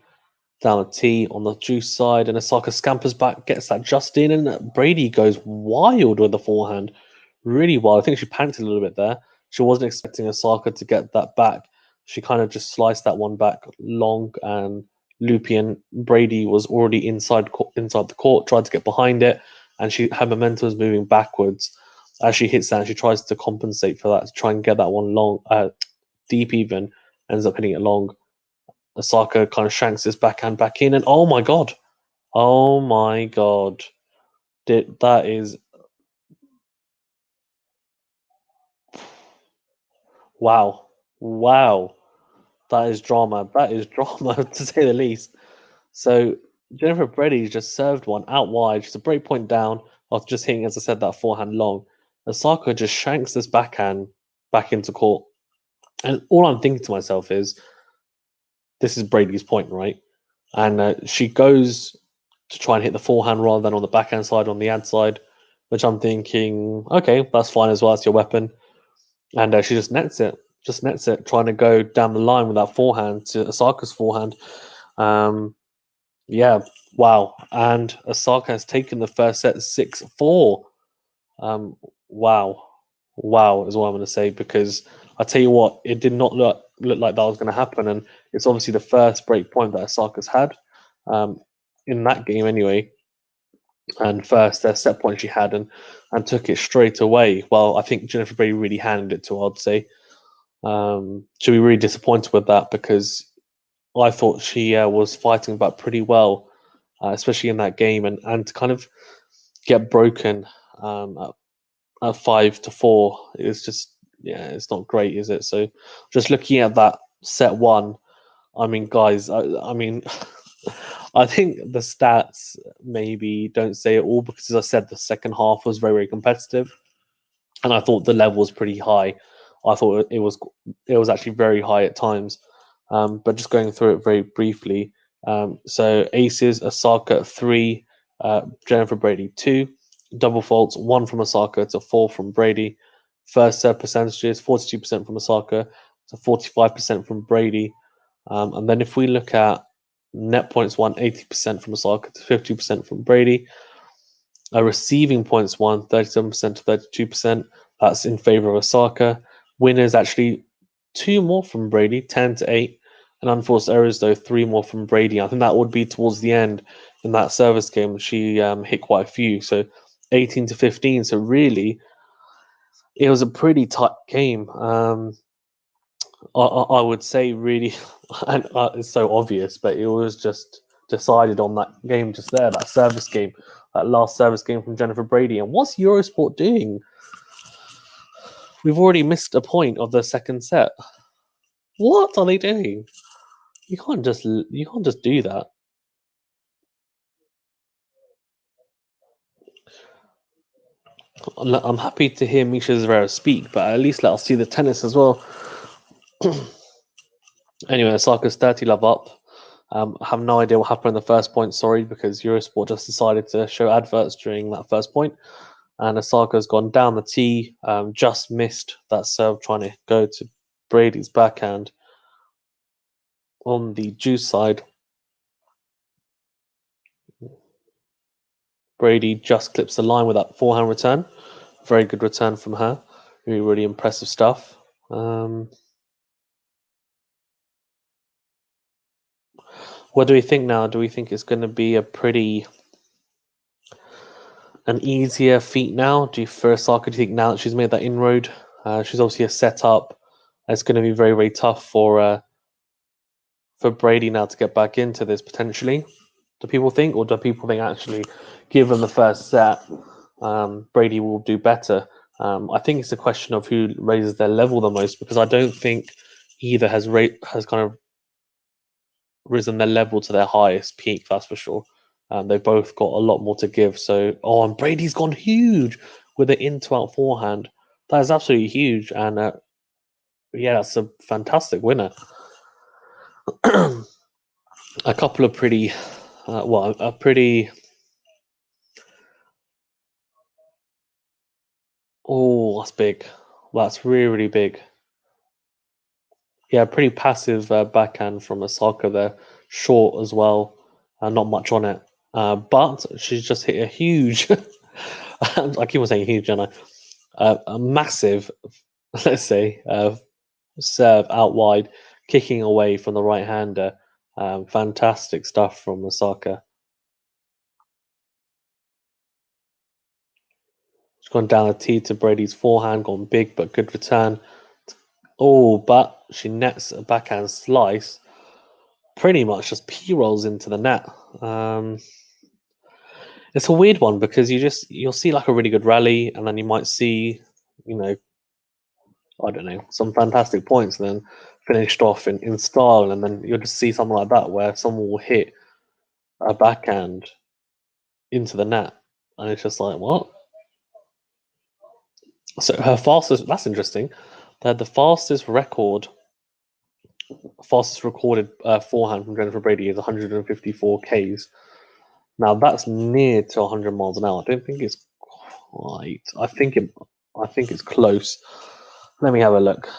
down the tee on the juice side, and Osaka scampers back, gets that just in, and Brady goes wild with the forehand, really wild. I think she panicked a little bit there. She wasn't expecting Osaka to get that back. She kind of just sliced that one back long and loopy, and Brady was already inside the court, tried to get behind it, and her momentum was moving backwards. As she hits that, she tries to compensate for that, to try and get that one long, deep even, ends up hitting it long. Osaka kind of shanks his backhand back in, and oh my god, that is, wow, wow, that is drama. That is drama to say the least. So Jennifer Brady just served one out wide, just a break point down after just hitting, as I said, that forehand long. Osaka just shanks this backhand back into court, and all I'm thinking to myself is, this is Brady's point, right? And she goes to try and hit the forehand rather than on the backhand side, on the ad side, which I'm thinking, okay, that's fine as well. That's your weapon. And she just nets it, trying to go down the line with that forehand to Osaka's forehand. Um, yeah, wow. And Osaka has taken the first set 6-4. Wow. Wow is what I'm going to say, because I tell you what, it did not look like that was going to happen. And it's obviously the first break point that Osaka's had um, in that game anyway. And first set point she had, and took it straight away. Well, I think Jennifer Brady really handed it to her, I'd say. She'll be really disappointed with that, because I thought she was fighting back pretty well, especially in that game, and to kind of get broken at 5-4 is just, yeah, it's not great, is it? So just looking at that set one, I mean, guys, I mean, I think the stats maybe don't say it all, because, as I said, the second half was very, very competitive, and I thought the level was pretty high. I thought it was actually very high at times. But just going through it very briefly, so aces: Osaka 3, Jennifer Brady 2, double faults 1 from Osaka to 4 from Brady. First serve percentages: 42% from Osaka to 45% from Brady. And then if we look at net points won, 80% from Osaka to 50% from Brady. Receiving points won, 37% to 32%. That's in favor of Osaka. Winners actually 2 more from Brady, 10-8. And unforced errors, though, 3 more from Brady. I think that would be towards the end in that service game. She hit quite a few, so 18-15. So really, it was a pretty tight game. I would say really, and it's so obvious, but it was just decided on that game just there, that service game, that last service game from Jennifer Brady. And what's Eurosport doing? We've already missed a point of the second set. What are they doing? You can't just do that. I'm happy to hear Misha Zverev speak, but at least let us see the tennis as well. Anyway, Osaka's 30 love up. I have no idea what happened in the first point, sorry, because Eurosport just decided to show adverts during that first point. And Osaka's gone down the tee, just missed that serve, trying to go to Brady's backhand on the juice side. Brady just clips the line with that forehand return. Very good return from her. Really, really impressive stuff. What do we think now? Do we think it's going to be an easier feat now? For Osaka, do you think now that she's made that inroad, she's obviously a setup. It's going to be very, very tough for Brady now to get back into this potentially. Do people think, or do people think actually, given the first set, Brady will do better? I think it's a question of who raises their level the most, because I don't think either has kind of risen their level to their highest peak. That's for sure. They've both got a lot more to give. So, and Brady's gone huge with the into out forehand. That is absolutely huge, and yeah, that's a fantastic winner. A couple of pretty, a pretty. Oh, that's big. That's really, really big. Yeah, pretty passive backhand from Osaka there. Short as well, not much on it. But she's just hit a huge. I keep on saying huge, and a massive, let's say, serve out wide, kicking away from the right hander. Fantastic stuff from Osaka. She's gone down a tee to Brady's forehand, gone big but good return. Oh, but she nets a backhand slice. Pretty much just p-rolls into the net. It's a weird one because you'll see like a really good rally, and then you might see, I don't know, some fantastic points, and then finished off in style, and then you'll just see something like that where someone will hit a backhand into the net, and it's just like, what? So her fastest, that's interesting. They had the fastest recorded forehand from Jennifer Brady is 154 Ks. Now that's near to 100 miles an hour. I don't think it's quite. I think it's close. Let me have a look.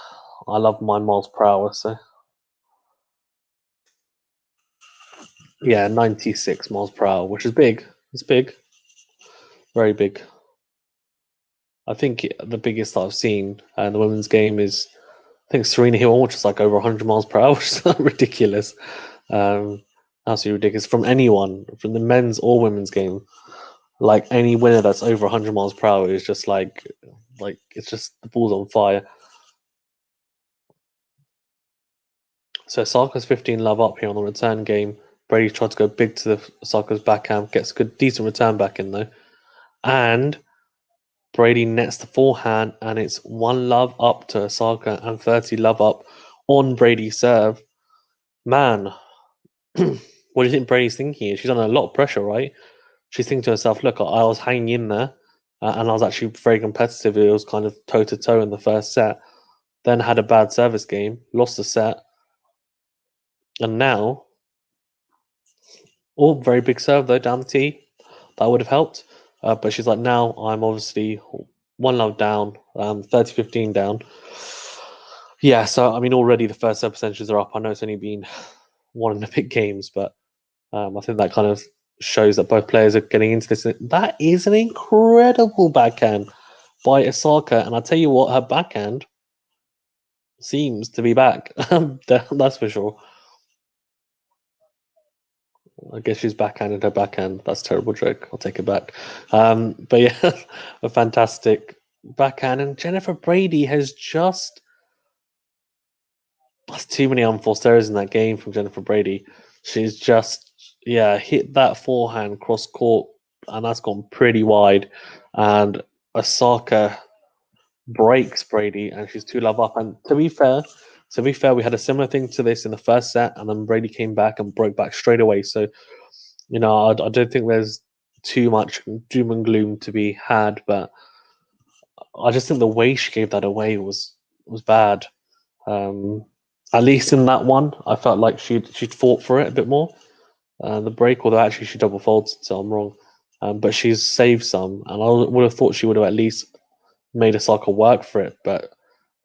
I love my miles per hour, so yeah, 96 miles per hour, which is big. It's big, very big. I think the biggest I've seen in the women's game is, I think Serena Hill, which is like over 100 miles per hour, which is ridiculous. Absolutely ridiculous from anyone, from the men's or women's game. Like any winner that's over 100 miles per hour is just like it's just the ball's on fire. So Osaka's 15 love up here on the return game. Brady tried to go big to the Osaka's backhand, gets a good decent return back in though, and Brady nets the forehand, and it's 1 love up to Osaka and 30 love up on Brady's serve. Man, what do you think Brady's thinking? She's under a lot of pressure, right? She's thinking to herself, look, I was hanging in there, and I was actually very competitive. It was kind of toe to toe in the first set. Then had a bad service game, lost the set, and now, very big serve though down the tee. That would have helped. But she's like, now I'm obviously 1 love down, 30-15 down. Yeah, so I mean, already the first serve percentages are up. I know it's only been 1 games, but I think that kind of shows that both players are getting into this. That is an incredible backhand by Osaka, and I'll tell you what, her backhand seems to be back. That's for sure. I guess she's backhanded her backhand. That's a terrible joke. I'll take it back. But yeah, a fantastic backhand. And Jennifer Brady has just. That's too many unforced errors in that game from Jennifer Brady. She's just, hit that forehand cross court, and that's gone pretty wide. And Osaka breaks Brady, and she's 2 love up. And to be fair, we had a similar thing to this in the first set, and then Brady came back and broke back straight away. So, I don't think there's too much doom and gloom to be had, but I just think the way she gave that away was bad. At least in that one, I felt like she'd fought for it a bit more. The break, although actually she double faulted, so I'm wrong. But she's saved some, and I would have thought she would have at least made Osaka work for it, but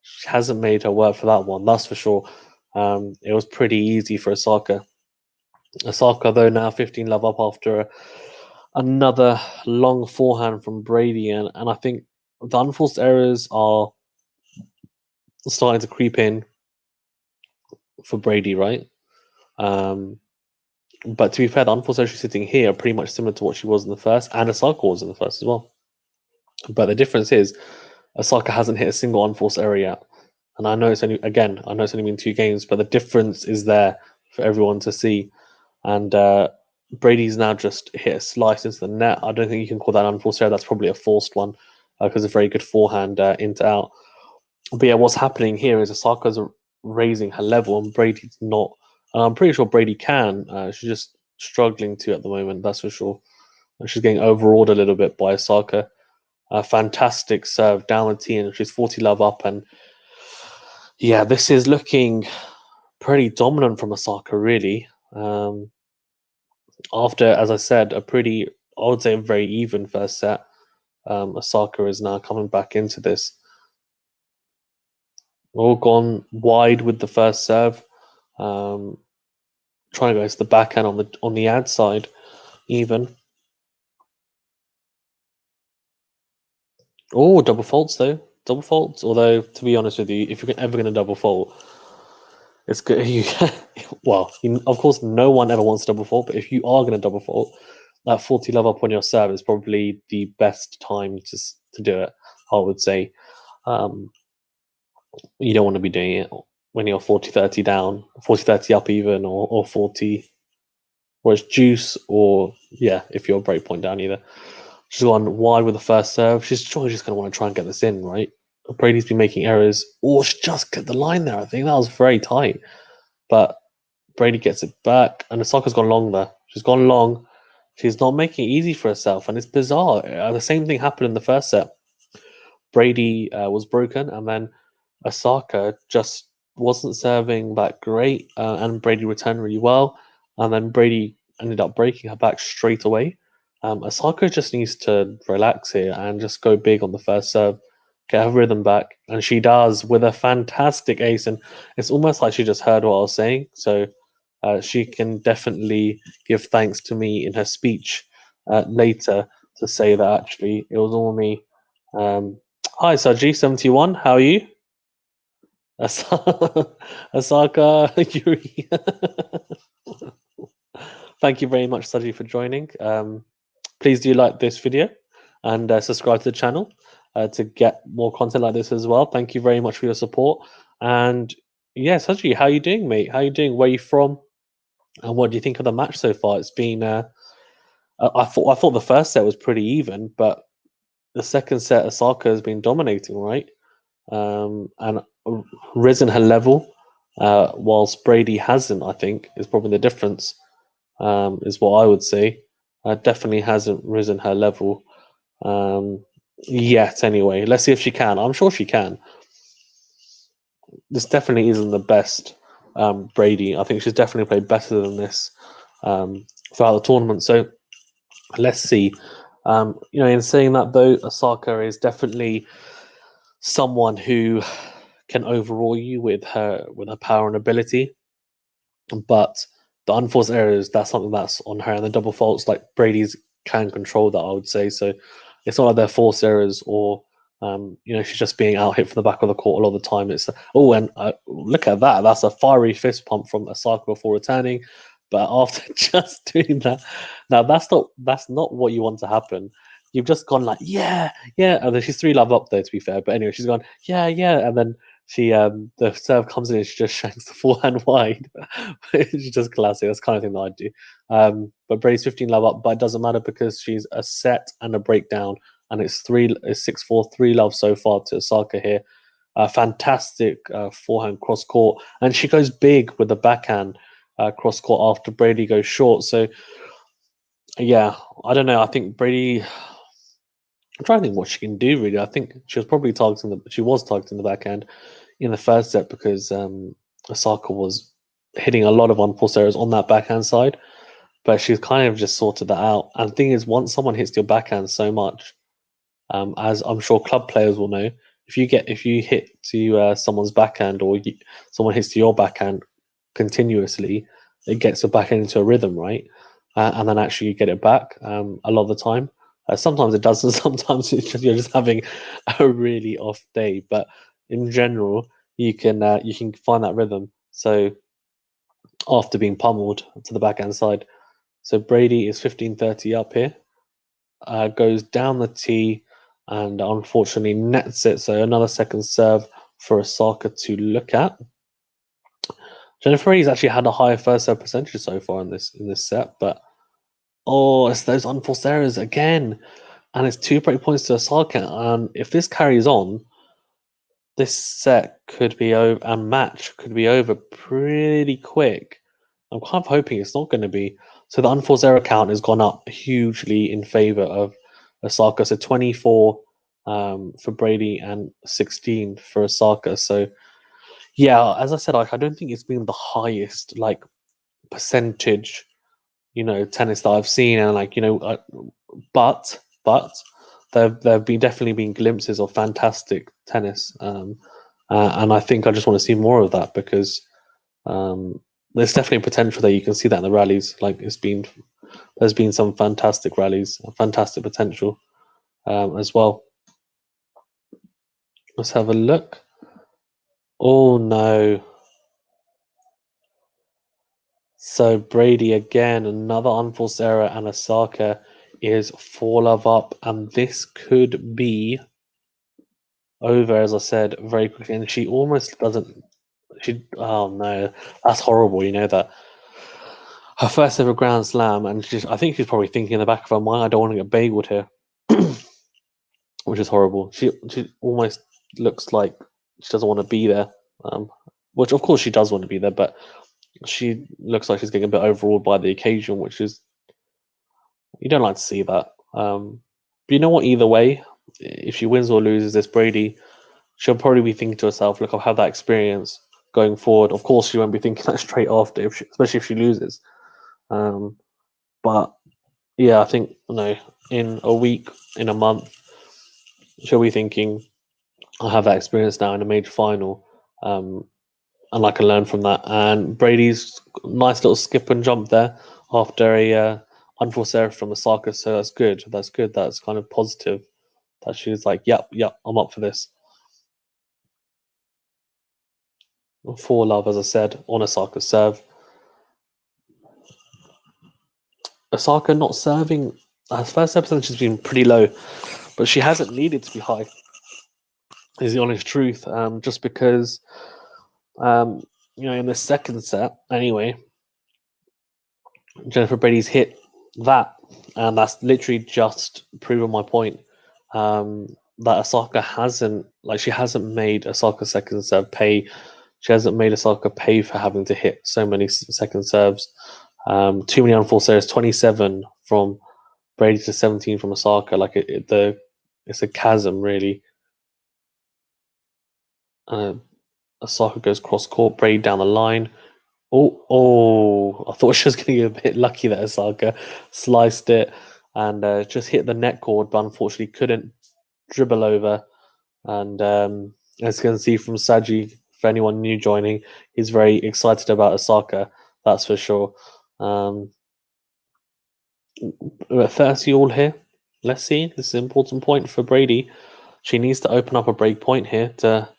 she hasn't made her work for that one, that's for sure. It was pretty easy for Osaka. Osaka, though, now 15 love up after another long forehand from Brady, and I think the unforced errors are starting to creep in for Brady, right? Um, but to be fair, the unforced errors she's sitting here are pretty much similar to what she was in the first, and Osaka was in the first as well. But the difference is Osaka hasn't hit a single unforced error yet. And I know it's only, again, I know it's only been 2 games, but the difference is there for everyone to see. And Brady's now just hit a slice into the net. I don't think you can call that an unforced error. That's probably a forced one because a very good forehand into out. But yeah, what's happening here is Osaka's raising her level and Brady's not. And I'm pretty sure Brady can. She's just struggling to at the moment, that's for sure. And she's getting overawed a little bit by Osaka. A fantastic serve down the tee, and she's 40 love up. And yeah, this is looking pretty dominant from Osaka, really. After, as I said, a pretty, I would say, a very even first set, Osaka is now coming back into this. All gone wide with the first serve. Trying to go to the backhand on the ad side, even. Oh, double faults though. Double faults. Although, to be honest with you, if you're ever going to double fault, it's good. Well, of course, no one ever wants to double fault, but if you are going to double fault, that 40 love up on your serve is probably the best time to do it. I would say. Um, you don't want to be doing it when you're 40-30 down, 40-30 up even, or 40, where it's juice, or yeah, if you're a break point down either. She's gone wide with the first serve. She's surely just going to want to try and get this in, right? Brady's been making errors. Oh, she just cut the line there. I think that was very tight. But Brady gets it back, and Osaka's gone long there. She's gone long. She's not making it easy for herself, and it's bizarre. The same thing happened in the first set. Brady was broken, and then Osaka just wasn't serving that great, and Brady returned really well, and then Brady ended up breaking her back straight away. Osaka just needs to relax here and just go big on the first serve, get her rhythm back, and she does with a fantastic ace. And it's almost like she just heard what I was saying, so she can definitely give thanks to me in her speech later to say that actually it was all me. Um, Hi, Saji71. How are you? Asaka Yuri. Thank you very much, Saji, for joining. Please do like this video and subscribe to the channel to get more content like this as well. Thank you very much for your support. And yeah, Saji, how you doing, mate? How you doing? Where you from? And what do you think of the match so far? It's been. I thought the first set was pretty even, but the second set, Osaka has been dominating, right? And risen her level, whilst Brady hasn't. I think is probably the difference. Is what I would say. Definitely hasn't risen her level yet. Anyway, let's see if she can. I'm sure she can. This definitely isn't the best Brady. I think she's definitely played better than this throughout the tournament. So let's see. In saying that though, Osaka is definitely someone who can overrule you with her power and ability. But the unforced errors, that's something that's on her, and the double faults, like Brady's can control that, I would say. So it's not like they're forced errors or she's just being out hit from the back of the court a lot of the time. It's and look at that. That's a fiery fist pump from Osaka before returning. But after just doing that, now that's not what you want to happen. You've just gone like, yeah, yeah, and then she's 3 love up there to be fair. But anyway, she's gone, yeah, yeah, and then she the serve comes in and she just shanks the forehand wide. It's just classic. That's the kind of thing that I do. But Brady's 15 love up, but it doesn't matter because she's a set and a breakdown, and it's 6-4, 3 love so far to Osaka here. Fantastic forehand cross court, and she goes big with the backhand cross court after Brady goes short. So yeah, I don't know. I think Brady. I'm trying to think what she can do really. I think she was targeting the backhand in the first set because Osaka was hitting a lot of unforced errors on that backhand side, but she's kind of just sorted that out. And the thing is, once someone hits your backhand so much, as I'm sure club players will know, if you hit to someone's backhand or someone hits to your backhand continuously, it gets the backhand into a rhythm, right? and then actually you get it back a lot of the time. Sometimes it doesn't. Sometimes you're just having a really off day. But in general, you can find that rhythm. So after being pummeled to the backhand side, so Brady is 15-30 up here, goes down the tee, and unfortunately nets it. So another second serve for Osaka to look at. Jennifer Brady's actually had a higher first serve percentage so far in this set, but it's those unforced errors again, and it's 2 break points to Osaka. And if this carries on, this set could be over, and match could be over pretty quick. I'm kind of hoping it's not going to be. So the unforced error count has gone up hugely in favor of Osaka. So 24 for Brady and 16 for Osaka. So yeah, as I said, like I don't think it's been the highest like percentage, tennis that I've seen, and but there've been definitely been glimpses of fantastic tennis, and I think I just want to see more of that because there's definitely potential there. You can see that in the rallies. Like there's been some fantastic rallies, fantastic potential as well. Let's have a look. Oh no. So Brady again, another unforced error, and Osaka is 4-love up, and this could be over, as I said, very quickly. And she almost doesn't. Oh no, that's horrible. You know that her first ever Grand Slam, and I think she's probably thinking in the back of her mind, I don't want to get bageled here, which is horrible. She almost looks like she doesn't want to be there, which of course she does want to be there, but she looks like she's getting a bit overawed by the occasion, which is you don't like to see that. But you know what? Either way, if she wins or loses this Brady, she'll probably be thinking to herself, "Look, I've had that experience going forward." Of course, she won't be thinking that straight after, especially if she loses. Um, but yeah, I think in a week, in a month, she'll be thinking, "I have that experience now in a major final, and I can learn from that." And Brady's nice little skip and jump there after a unforced error from Osaka, so that's good. That's good. That's kind of positive. That she was like, "Yep, yep, I'm up for this." 4-love, as I said, on Osaka's serve. Osaka not serving. Her first serve percentage has been pretty low, but she hasn't needed to be high. Is the honest truth. Just because, um, in the second set, anyway, Jennifer Brady's hit that, and that's literally just proven my point. That Osaka she hasn't made Osaka second serve pay. She hasn't made Osaka pay for having to hit so many second serves. Too many unforced errors. 27 from Brady to 17 from Osaka. Like it's a chasm really. Osaka goes cross court. Brady down the line. I thought she was going to get a bit lucky that Osaka sliced it and just hit the net cord, but unfortunately couldn't dribble over. And as you can see from Saji, for anyone new joining, he's very excited about Osaka, that's for sure. We're at 30 all here. Let's see. This is an important point for Brady. She needs to open up a break point here to.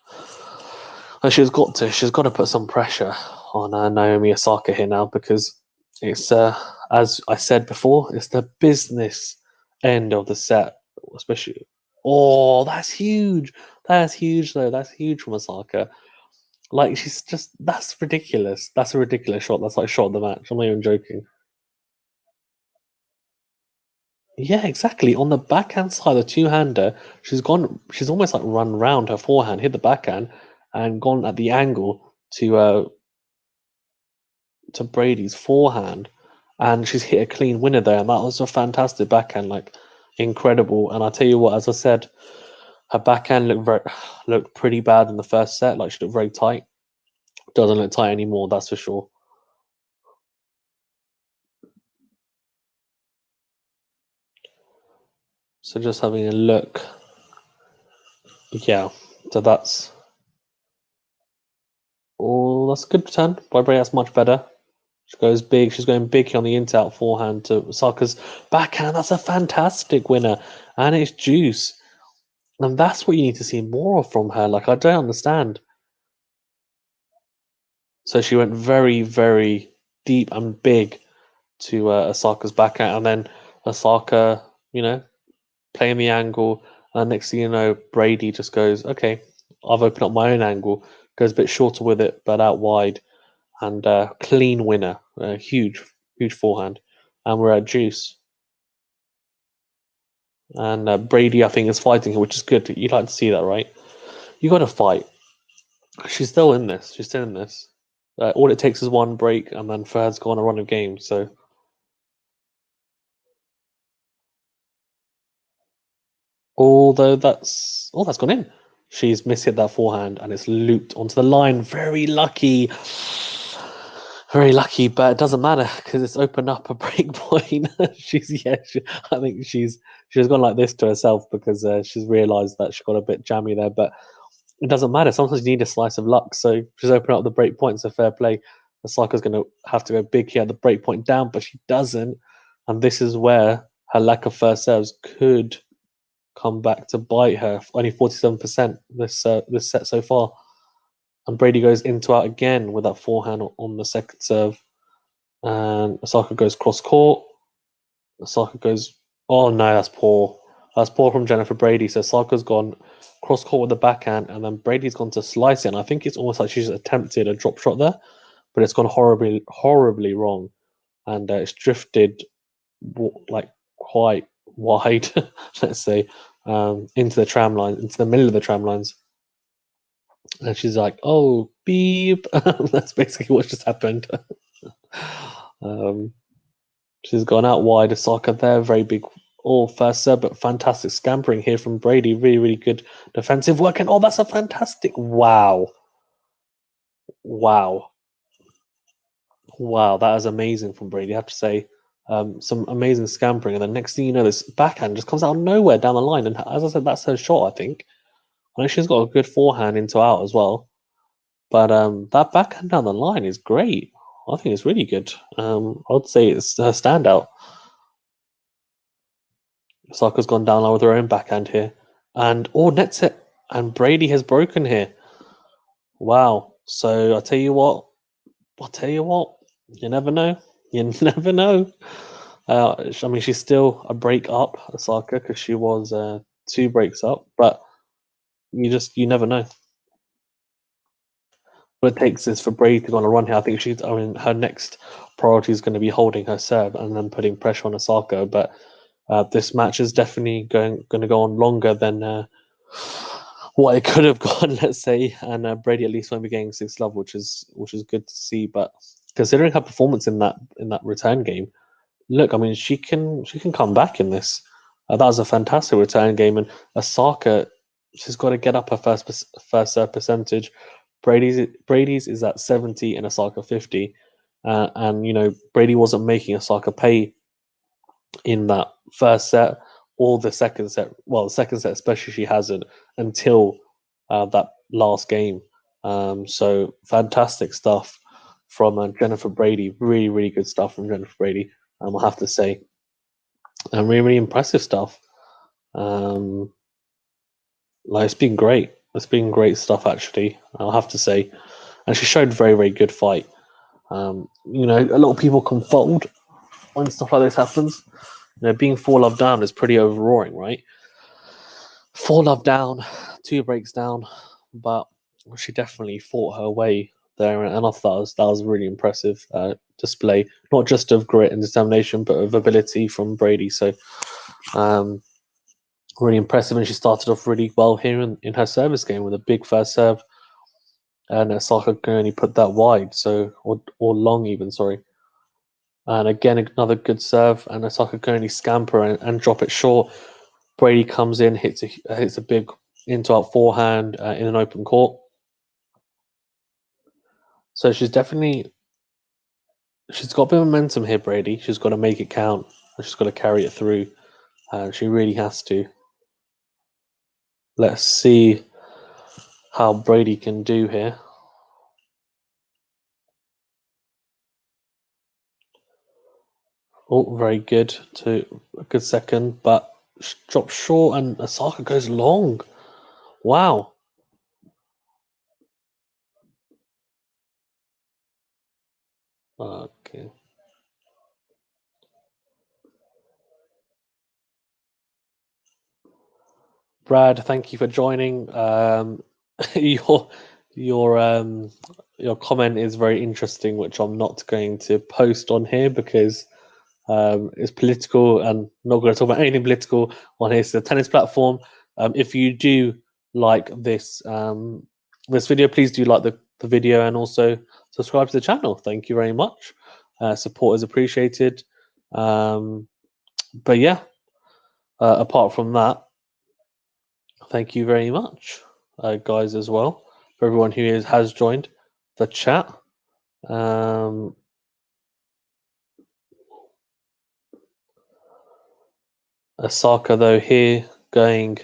She's got to. She's got to put some pressure on Naomi Osaka here now because it's as I said before, it's the business end of the set, especially. Oh, that's huge. That's huge though. That's huge from Osaka. Like she's just that's ridiculous. That's a ridiculous shot. That's like shot of the match. I'm not even joking. Yeah, exactly. On the backhand side, the two-hander, she's gone. She's almost like run round her forehand, hit the backhand, and gone at the angle to Brady's forehand, and she's hit a clean winner there. And that was a fantastic backhand, like incredible. And I tell you what, as I said, her backhand looked pretty bad in the first set. Like she looked very tight. Doesn't look tight anymore, that's for sure. So just having a look. Yeah, so that's a good return by Brady. That's much better. She goes big. She's going big here on the in-out forehand to Osaka's backhand. That's a fantastic winner, and it's juice. And that's what you need to see more of from her. Like, I don't understand. So she went very, very deep and big to Osaka's backhand, and then Osaka, playing the angle. And next thing you know, Brady just goes, okay, I've opened up my own angle, goes a bit shorter with it, but out wide, and clean winner. Huge, huge forehand. And we're at juice. And Brady, I think, is fighting here, which is good. You'd like to see that, right? You got to fight. She's still in this. She's still in this. All it takes is one break, and then for her to go on a run of games. So, although that's gone in. She's mishit that forehand, and it's looped onto the line. Very lucky, but it doesn't matter because it's opened up a break point. I think she's gone like this to herself because she's realised that she got a bit jammy there, but it doesn't matter. Sometimes you need a slice of luck. So she's opening up the break point. So fair play. The cycle's going to have to go big here, the break point down, but she doesn't. And this is where her lack of first serves could come back to bite her. Only 47% this set so far. And Brady goes into out again with that forehand on the second serve. And Osaka goes cross court. Osaka goes, oh no, that's poor. That's poor from Jennifer Brady. So Osaka's gone cross court with the backhand, and then Brady's gone to slice it. And I think it's almost like she's attempted a drop shot there, but it's gone horribly, horribly wrong, and it's drifted like quite wide, let's say, into the tram line, into the middle of the tram lines. And she's like, "Oh, beep!" That's basically what just happened. um, She's gone out wide. Osaka there, very big first serve, but fantastic scampering here from Brady. Really, really good defensive work. And that's a fantastic wow, wow. That is amazing from Brady. I have to say, some amazing scampering. And then next thing you know, this backhand just comes out of nowhere down the line. And as I said, that's her shot. I think. I know she's got a good forehand into out as well. But that backhand down the line is great. I think it's really good. I'd say it's her standout. Saka's gone down low with her own backhand here. And nets it. And Brady has broken here. Wow. So I'll tell you what, you never know. You never know. I mean, she's still a break up, Osaka, because she was two breaks up, but you never know. What it takes is for Brady to go on a run here. I mean, her next priority is going to be holding her serve and then putting pressure on Osaka. But this match is definitely going to go on longer than what it could have gone, let's say. And Brady at least won't be getting 6 love, which is good to see. But considering her performance in that return game, look, I mean, she can come back in this. That was a fantastic return game, and Osaka, she's got to get up her first serve percentage. Brady's is at 70 and Osaka 50, and Brady wasn't making Osaka pay in that first set or the second set. Well, the second set especially she hasn't until that last game. So fantastic stuff from Jennifer Brady. Really, really good stuff from Jennifer Brady. I'll have to say, and really, really impressive stuff. Um, like it's been great. It's been great stuff actually. I'll have to say, and she showed very, very good fight. A lot of people can fold when stuff like this happens. Being 4 love down is pretty overawing, right? 4 love down, 2 breaks down, but she definitely fought her way there, and I thought that was a really impressive display, not just of grit and determination, but of ability from Brady. So, really impressive, and she started off really well here in her service game with a big first serve, and Osaka can only put that wide, so or long even, sorry. And again, another good serve, and Osaka can only scamper and drop it short. Brady comes in, hits a big into out forehand in an open court. So she's got a bit of momentum here, Brady. She's got to make it count. She's got to carry it through. She really has to. Let's see how Brady can do here. Oh, very good to a good second, but drops short and Osaka goes long. Wow. Okay. Brad, thank you for joining. Your your um your comment is very interesting, which I'm not going to post on here because it's political and not going to talk about anything political on here. It's a tennis platform. If you do like this video, please do like the video and also subscribe to the channel. Thank you very much. Support is appreciated. But yeah, apart from that, thank you very much, guys, as well, for everyone who has joined the chat. Osaka, though, here going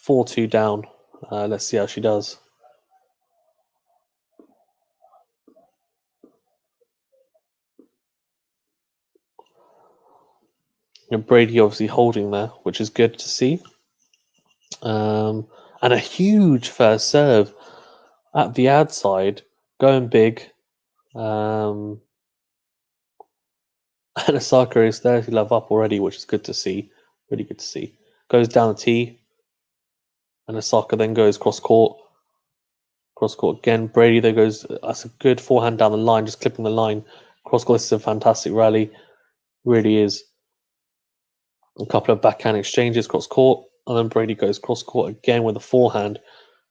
4-2 down. Let's see how she does. Brady obviously holding there, which is good to see. And a huge first serve at the ad side, going big. And Osaka is 30 love up already, which is good to see. Really good to see. Goes down the tee, and Osaka then goes cross court. Cross court again. Brady there goes. That's a good forehand down the line, just clipping the line. Cross court. This is a fantastic rally. Really is. A couple of backhand exchanges cross court, and then Brady goes cross court again with a forehand.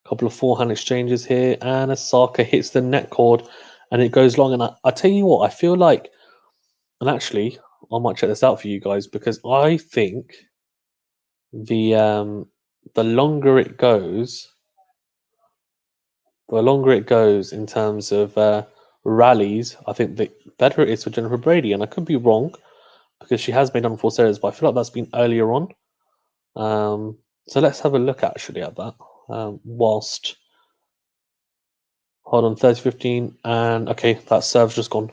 A couple of forehand exchanges here, and Osaka hits the net cord, and it goes long. And I tell you what, I feel like, and actually, I might check this out for you guys because I think the longer it goes, in terms of rallies, I think the better it is for Jennifer Brady. And I could be wrong because she has made unforced errors, but I feel like that's been earlier on. So let's have a look actually at that. Whilst hold on, 30-15, and okay, that serve's just gone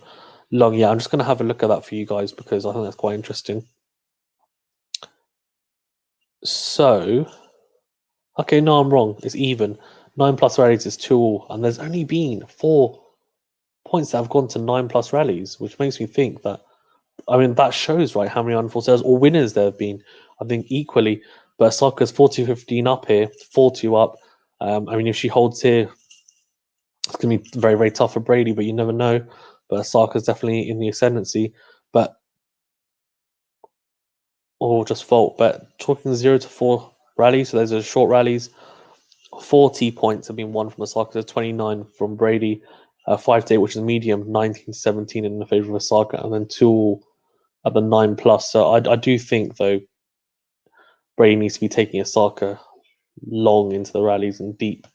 long. Yeah, I'm just gonna have a look at that for you guys because I think that's quite interesting. So, okay, no, I'm wrong. It's even. 9+ rallies is 2-all, and there's only been 4 points that have gone to 9+ rallies, which makes me think that. I mean, that shows right how many unforced errors or winners there have been. I think equally, but Osaka's 4-2-15 up here, 4-2 up. I mean, if she holds here, it's going to be very, very tough for Brady, but you never know. But Osaka's definitely in the ascendancy. But, or just fault. But talking 0-4 rallies, so those are short rallies. 40 points have been won from Osaka, 29 from Brady, 5-8, which is medium, 19-17 in the favor of Osaka, and then 2 at the 9+. So I do think, though, Brady needs to be taking Osaka long into the rallies and deep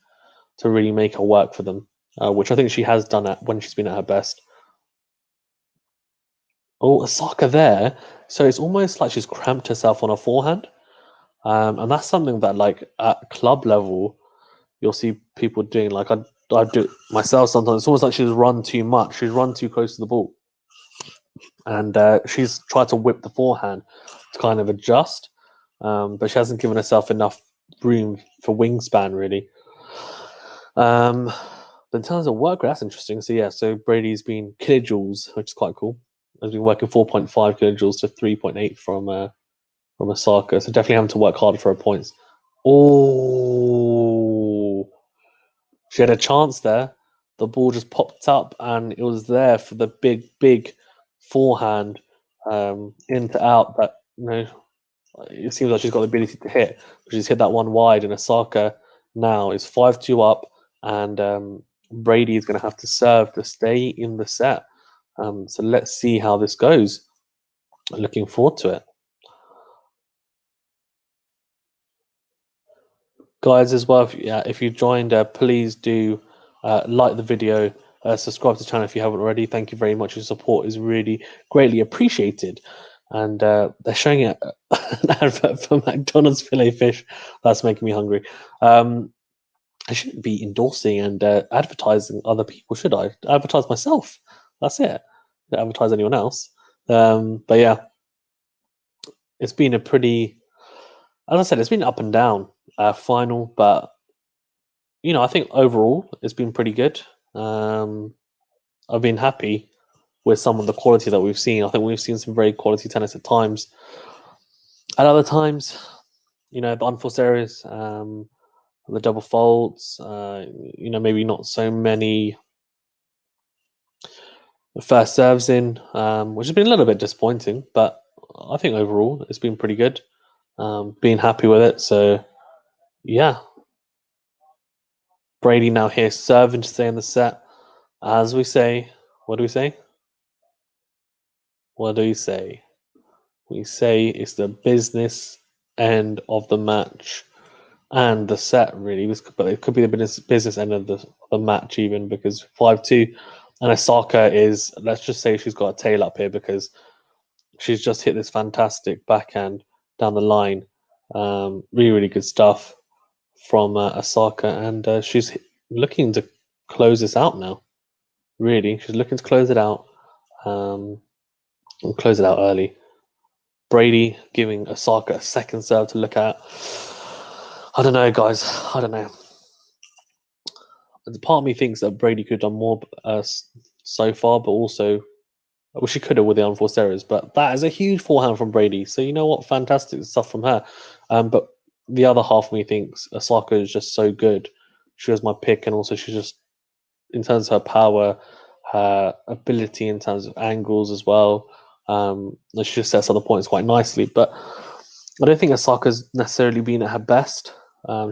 to really make her work for them, which I think she has done when she's been at her best. Oh, Osaka there. So it's almost like she's cramped herself on a forehand. And that's something that, like, at club level, you'll see people doing. Like, I do it myself sometimes. It's almost like she's run too much. She's run too close to the ball. And she's tried to whip the forehand to kind of adjust. But she hasn't given herself enough room for wingspan, really. But in terms of work, that's interesting. So, yeah, so Brady's been kilojoules, which is quite cool. Has been working 4.5 kilojoules to 3.8 from Osaka. So definitely having to work harder for her points. Oh, she had a chance there. The ball just popped up and it was there for the big forehand into out. But it seems like she's got the ability to hit. But she's hit that one wide, and Osaka now is 5-2 up, and Brady is going to have to serve to stay in the set. So let's see how this goes. Looking forward to it. Guys, as well, if you joined, please do like the video, subscribe to the channel if you haven't already. Thank you very much. Your support is really greatly appreciated. And they're showing an advert for McDonald's filet fish. That's making me hungry. I shouldn't be endorsing and advertising other people, should I? Advertise myself. That's it. to advertise anyone else. But yeah, it's been a pretty, as I said, it's been up and down final, but I think overall it's been pretty good. Um, I've been happy with some of the quality that we've seen. I think we've seen some very quality tennis at times. At other times, the unforced errors, the double faults, maybe not so many first serves in, which has been a little bit disappointing. But I think overall it's been pretty good. Being happy with it. So yeah, Brady now here serving to stay in the set. As we say, what do we say? What do we say? We say it's the business end of the match and the set, really. But it could be the business end of the match, even because 5-2. And Osaka is, let's just say she's got a tail up here because she's just hit this fantastic backhand down the line. Really, really good stuff from Osaka. And she's looking to close this out now, really. She's looking to close it out and close it out early. Brady giving Osaka a second serve to look at. I don't know, guys. I don't know. Part of me thinks that Brady could have done more so far, but also, well, she could have with the unforced errors. But that is a huge forehand from Brady. So you know what? Fantastic stuff from her. But the other half of me thinks Osaka is just so good. She was my pick, and also she's just, in terms of her power, her ability in terms of angles as well. She just sets other points quite nicely. But I don't think Osaka's necessarily been at her best.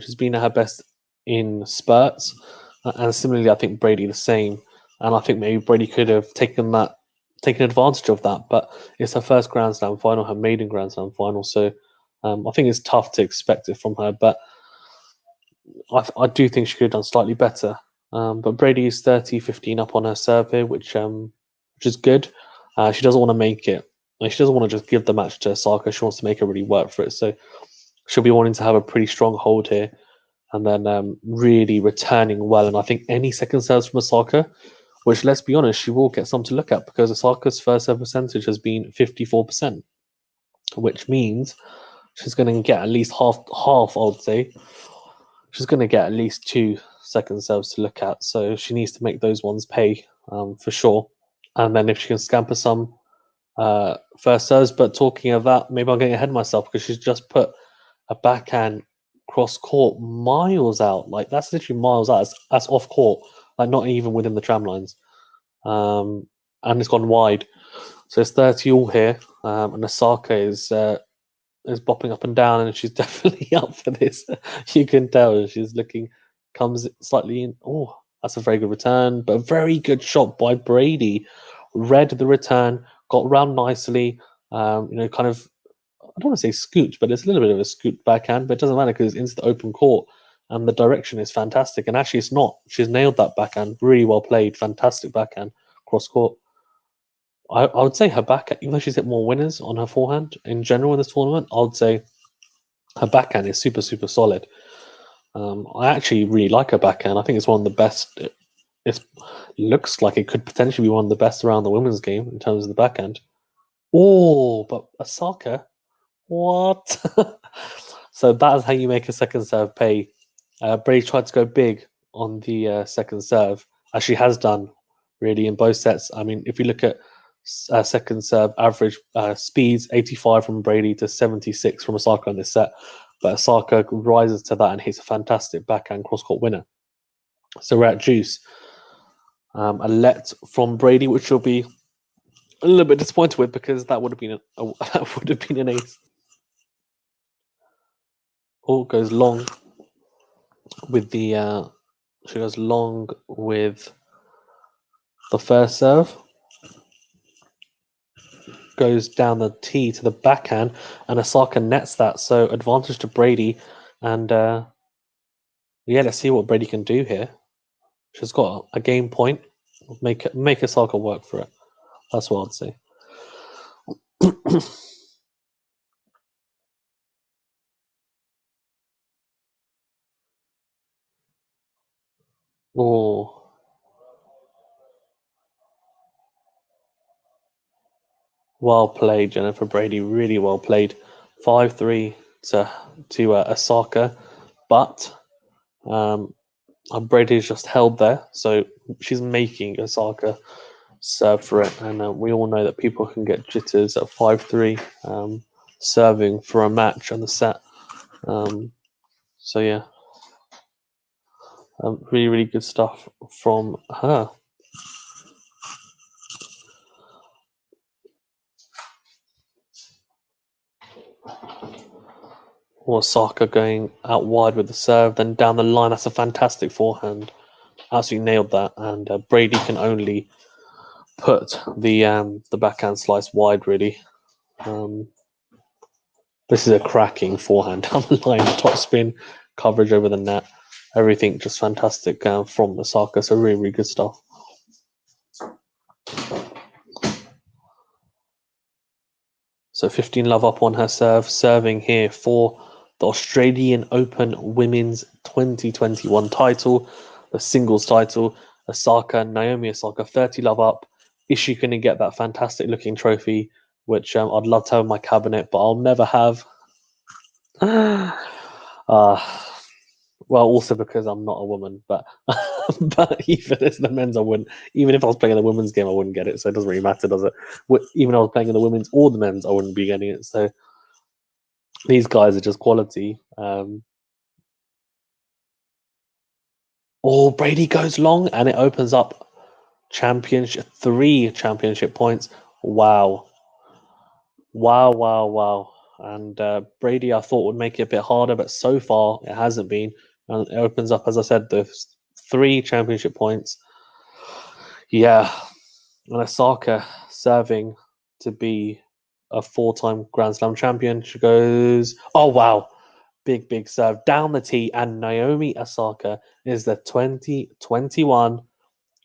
She's been at her best in spurts, and similarly, I think Brady the same. And I think maybe Brady could have taken advantage of that. But it's her first Grand Slam final, her maiden Grand Slam final. So I think it's tough to expect it from her. But I do think she could have done slightly better. But Brady is 30-15 up on her serve here, which is good. She doesn't want to make it. Like, she doesn't want to just give the match to Osaka. She wants to make her really work for it. So she'll be wanting to have a pretty strong hold here, and then really returning well. And I think any second serves from Osaka, which, let's be honest, she will get some to look at, because Osaka's first serve percentage has been 54%, which means she's going to get at least half. I would say she's going to get at least 2 second serves to look at. So she needs to make those ones pay for sure. And then if she can scamper some first serves. But talking of that, maybe I'm getting ahead of myself, because she's just put a backhand cross court miles out. Like, that's literally miles out. That's off court, like not even within the tram lines. And it's gone wide. So it's 30 all here. And Osaka is bopping up and down, and she's definitely up for this. You can tell she's comes slightly in. Oh, that's a very good return, but a very good shot by Brady. Read the return, got round nicely. Kind of, I don't want to say scoot, but it's a little bit of a scoot backhand, but it doesn't matter because it's into the open court and the direction is fantastic. And actually, it's not. She's nailed that backhand. Really well played. Fantastic backhand cross court. I would say her backhand, even though she's hit more winners on her forehand in general in this tournament, I would say her backhand is super, super solid. I actually really like her backhand. I think it's one of the best. It looks like it could potentially be one of the best around the women's game in terms of the backhand. Oh, but Osaka, what? So that is how you make a second serve pay. Brady tried to go big on the second serve, as she has done really in both sets. I mean, if you look at second serve average speeds, 85 from Brady to 76 from Osaka in this set. But Osaka rises to that and hits a fantastic backhand cross-court winner. So we're at juice. A let from Brady, which will be a little bit disappointed with, because that would have been an ace. All goes long with the. She goes long with the first serve. Goes down the tee to the backhand, and Osaka nets that. So advantage to Brady, and yeah, let's see what Brady can do here. She's got a game point. Make Osaka work for it. That's what I'd say. Oh, Well played, Jennifer Brady. Really well played. 5-3 to Osaka, but um, Brady's just held there, so she's making Osaka serve for it, and we all know that people can get jitters at 5-3 serving for a match on the set. So yeah, really really good stuff from her. Osaka going out wide with the serve, then down the line. That's a fantastic forehand. Absolutely nailed that, and Brady can only put the backhand slice wide. Really, this is a cracking forehand down the line, top spin, coverage over the net, everything just fantastic from Osaka. So really, really good stuff. So 15 love up on her serve, serving here for the Australian Open Women's 2021 title, the singles title. Osaka, Naomi Osaka, 30 love up. Is she going to get that fantastic looking trophy, which I'd love to have in my cabinet, but I'll never have? uh, well, also because I'm not a woman, but but even as the men's, I wouldn't. Even if I was playing the women's game, I wouldn't get it. So it doesn't really matter, does it? Even if I was playing in the women's or the men's, I wouldn't be getting it. So these guys are just quality. Oh, Brady goes long, and it opens up championship 3 championship points. Wow, wow, wow, wow. And Brady, I thought would make it a bit harder, but so far it hasn't been. And it opens up, as I said, the 3 championship points. Yeah, and Osaka serving to be a 4-time Grand Slam champion. She goes, oh wow, big big serve down the tee, and Naomi Osaka is the 2021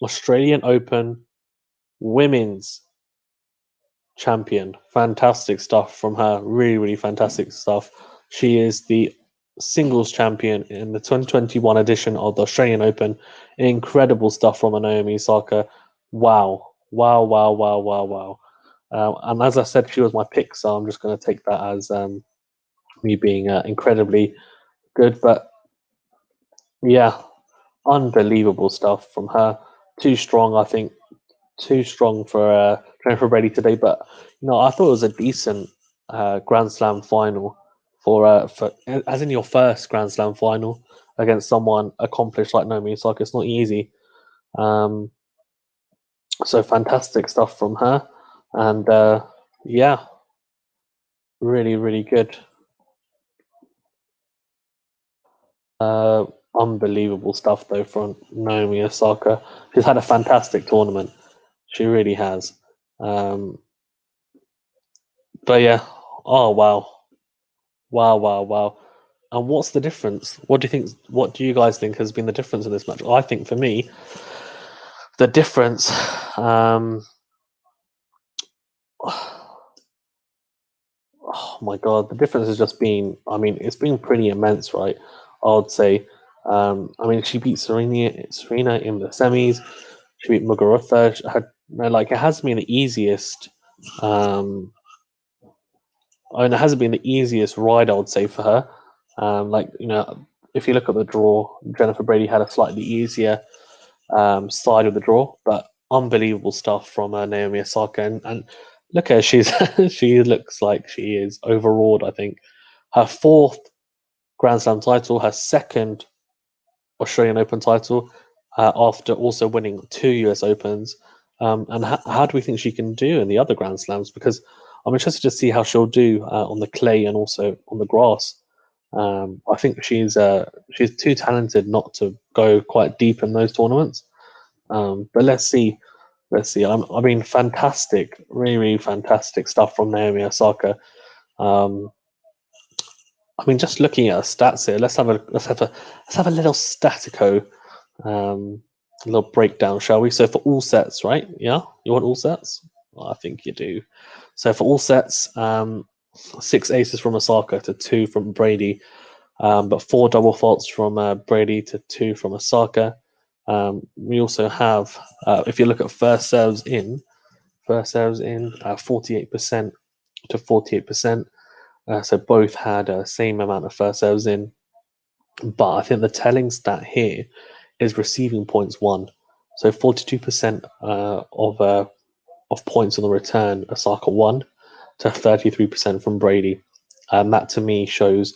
Australian Open Women's champion. Fantastic stuff from her. Really, really fantastic stuff. She is the singles champion in the 2021 edition of the Australian Open. Incredible stuff from Naomi Osaka. Wow. Wow, wow, wow, wow, wow. And as I said, she was my pick, so I'm just going to take that as me being incredibly good. But yeah, unbelievable stuff from her. Too strong, I think, too strong for Jennifer Brady today, but I thought it was a decent Grand Slam final for as in your first Grand Slam final against someone accomplished like Naomi Osaka. It's not easy. Um, so fantastic stuff from her, and yeah, really really good. Uh, Unbelievable stuff though from Naomi Osaka. She's had a fantastic tournament. She really has. Um, but yeah, oh wow, wow, wow, wow. And what's the difference? What do you think? What do you guys think has been the difference in this match? I think for me, the difference. Oh my god, the difference has just been. I mean, it's been pretty immense, right? I would say. I mean, she beat Serena in the semis. She beat Muguruza. Like it has been the easiest. Um, I mean, it hasn't been the easiest ride, I would say, for her. Like if you look at the draw, Jennifer Brady had a slightly easier side of the draw, but unbelievable stuff from Naomi Osaka. And look at her, she's she looks like she is overawed. I think her 4th Grand Slam title, her 2nd Australian Open title, after also winning 2 US Opens. And how do we think she can do in the other Grand Slams? Because I'm interested to see how she'll do on the clay and also on the grass. I think she's too talented not to go quite deep in those tournaments. But let's see. Let's see. I mean, fantastic, really, really fantastic stuff from Naomi Osaka. Um, I mean, just looking at her stats here, let's have a little statico, a little breakdown, shall we? So for all sets, right? Yeah, you want all sets? Well, I think you do. So for all sets, 6 aces from Osaka to 2 from Brady, but 4 double faults from Brady to 2 from Osaka. We also have, if you look at first serves in, first serves in, 48% to 48%. So both had the same amount of first serves in. But I think the telling stat here is receiving points won. So 42% of points on the return, Osaka won, to 33% from Brady. And that to me shows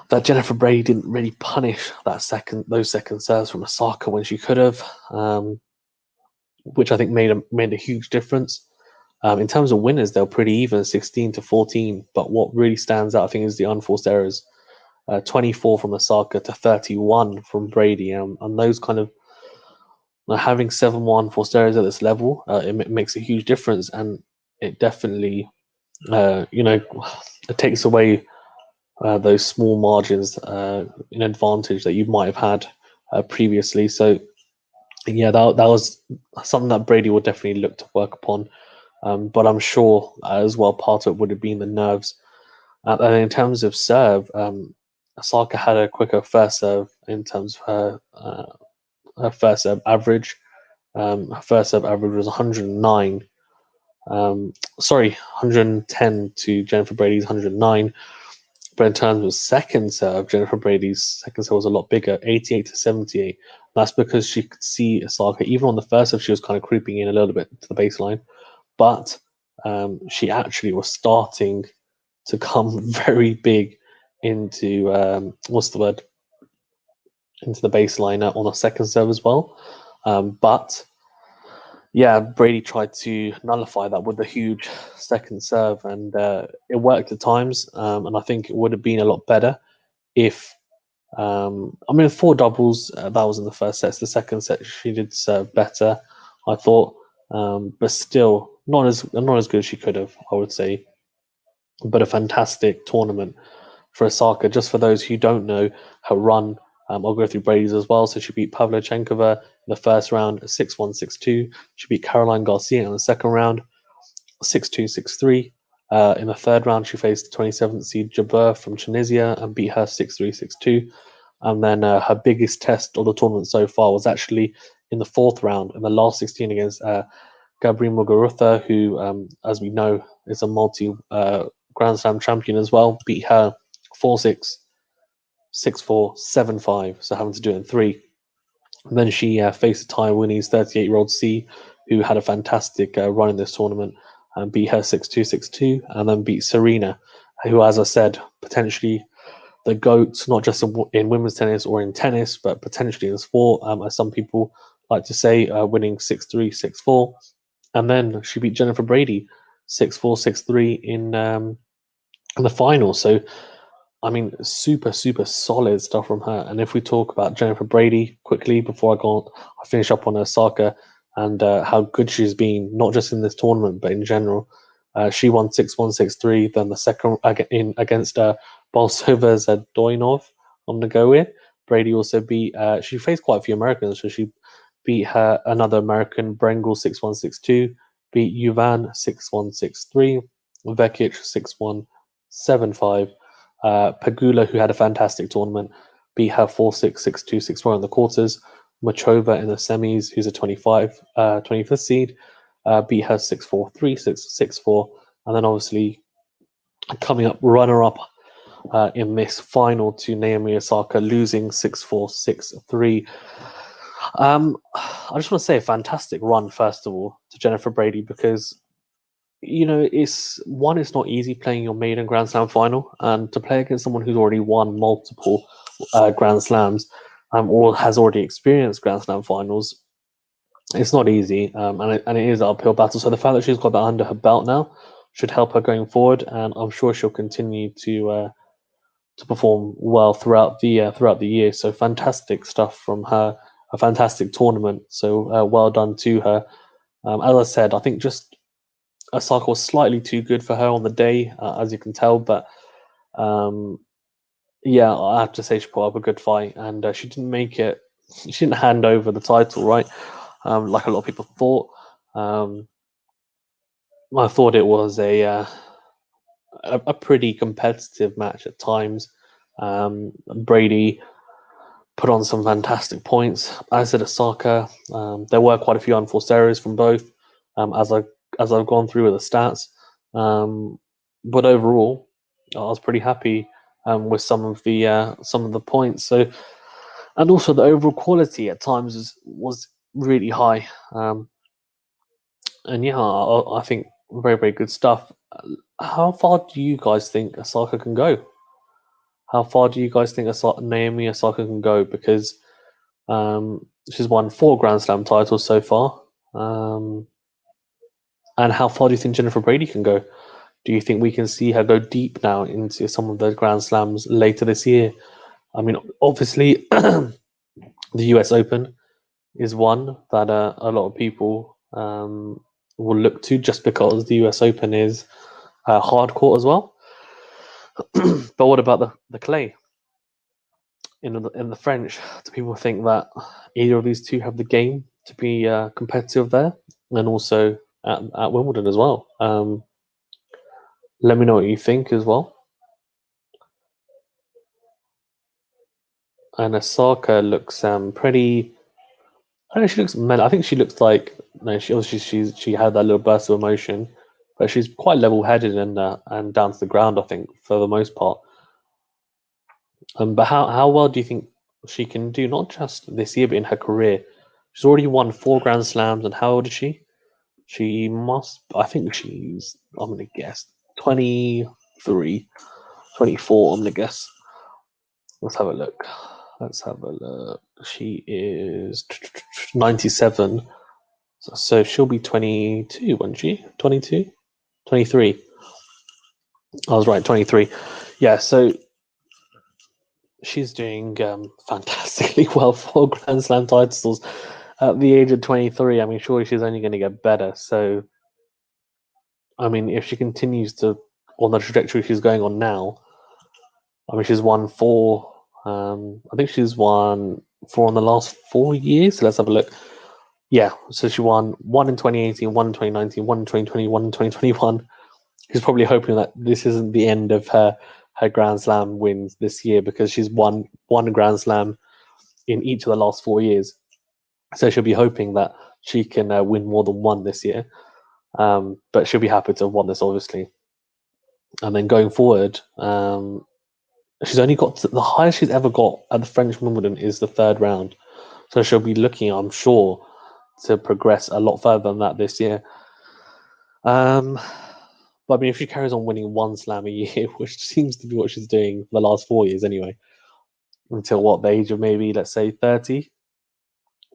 that Jennifer Brady didn't really punish those second serves from Osaka when she could have, which I think made a huge difference. In terms of winners, they're pretty even, 16 to 14. But what really stands out, I think, is the unforced errors. 24 from Osaka to 31 from Brady, and those kind of having 7-1 forced errors at this level, it makes a huge difference, and it definitely, it takes away those small margins in advantage that you might have had previously. So yeah, that was something that Brady would definitely look to work upon. But I'm sure as well part of it would have been the nerves. And in terms of serve, Osaka had a quicker first serve in terms of her first serve average. Her first serve average was 109. 110 to Jennifer Brady's 109. But in terms of second serve, Jennifer Brady's second serve was a lot bigger, 88 to 78. That's because she could see Osaka, even on the first serve, she was kind of creeping in a little bit to the baseline. But she actually was starting to come very big into into the baseline on the second serve as well. But yeah, Brady tried to nullify that with a huge second serve, and it worked at times. And I think it would have been a lot better if, four doubles, that was in the first set. The second set, she did serve better, I thought, but still not as good as she could have, I would say. But a fantastic tournament for Osaka. Just for those who don't know her run, I'll go through Brady's as well. So she beat Pavlyuchenkova in the first round 6-1, 6-2. She beat Caroline Garcia in the second round 6-2, 6-3. In the third round, she faced 27th seed Jabeur from Tunisia and beat her 6-3, 6-2. And then her biggest test of the tournament so far was actually in the fourth round, in the last 16 against Gabriela Muguruza, who, as we know, is a multi Grand Slam champion as well. Beat her 4-6, 6-4, 7-5, so having to do it in three. And then she faced Taiwanese 38-year-old C, who had a fantastic run in this tournament, and beat her 6-2, 6-2, and then beat Serena, who, as I said, potentially the GOAT, not just in women's tennis or in tennis, but potentially in sport, as some people like to say, winning 6-3, 6-4. And then she beat Jennifer Brady 6-4, 6-3 in the final. So, I mean, super, super solid stuff from her. And if we talk about Jennifer Brady quickly before I finish up on Osaka and how good she's been, not just in this tournament, but in general. She won 6-1, 6-3. Then the second against Bolsova Zadoinov, I'm going to go with. Brady also beat, she faced quite a few Americans, so she beat another American, Brengel 6-1, 6-2, beat Yuvan 6-1, 6-3, Vekic 6-1, 7-5. Pegula, who had a fantastic tournament, beat her 4-6, 6-2, 6-4 in the quarters. Machova in the semis, who's a 25th seed, beat her 6-4, 3-6, 6-4. And then obviously coming up runner-up in this final to Naomi Osaka, losing 6-4, 6-3. I just want to say a fantastic run, first of all, to Jennifer Brady, because it's not easy playing your maiden Grand Slam final, and to play against someone who's already won multiple Grand Slams or has already experienced Grand Slam finals, it's not easy, and it is an uphill battle. So the fact that she's got that under her belt now should help her going forward, and I'm sure she'll continue to perform well throughout the year. So fantastic stuff from her, a fantastic tournament. So well done to her. As I said, I think just Osaka was slightly too good for her on the day, as you can tell. But yeah, I have to say she put up a good fight, and she didn't make it. She didn't hand over the title, right? Like a lot of people thought. I thought it was a pretty competitive match at times. Brady put on some fantastic points. As did Osaka. There were quite a few unforced errors from both. As I I've gone through with the stats. But overall, I was pretty happy with some of the points. So, and also the overall quality at times was really high. And yeah, I think very, very good stuff. How far do you guys think Osaka can go? How far do you guys think Naomi Osaka can go? Because she's won 4 Grand Slam titles so far. And how far do you think Jennifer Brady can go? Do you think we can see her go deep now into some of the Grand Slams later this year? I mean, obviously, the US Open is one that a lot of people will look to just because the US Open is hard court as well. But what about the clay in the French? Do people think that either of these two have the game to be competitive there, and also at Wimbledon as well? Let me know what you think as well. And Osaka looks pretty. I don't know. She looks. I think she looks like. No, she obviously she had that little burst of emotion, but she's quite level-headed and down to the ground. I think for the most part. But how well do you think she can do? Not just this year, but in her career. She's already won 4 Grand Slams, and how old is she? She must. I think she's. I'm gonna guess 23, 24. I'm gonna guess. Let's have a look. Let's have a look. She is 97. So she'll be 22, won't she? 22? 23. I was right, 23. Yeah, so she's doing fantastically well for Grand Slam titles at the age of 23. I mean, surely she's only going to get better. So, I mean, if she continues on the trajectory she's going on now, I mean, she's won 4. I think she's won 4 in the last 4 years. So let's have a look. Yeah, so she won 1 in 2018, 1 in 2019, 1 in 2020, 1 in 2021. She's probably hoping that this isn't the end of her Grand Slam wins this year, because she's won 1 Grand Slam in each of the last 4 years. So she'll be hoping that she can win more than 1 this year. But she'll be happy to have won this, obviously. And then going forward, she's only got the highest she's ever got at the French Wimbledon is the 3rd round. So she'll be looking, I'm sure, to progress a lot further than that this year. But I mean, if she carries on winning 1 slam a year, which seems to be what she's doing for the last 4 years anyway, until the age of maybe, let's say 30,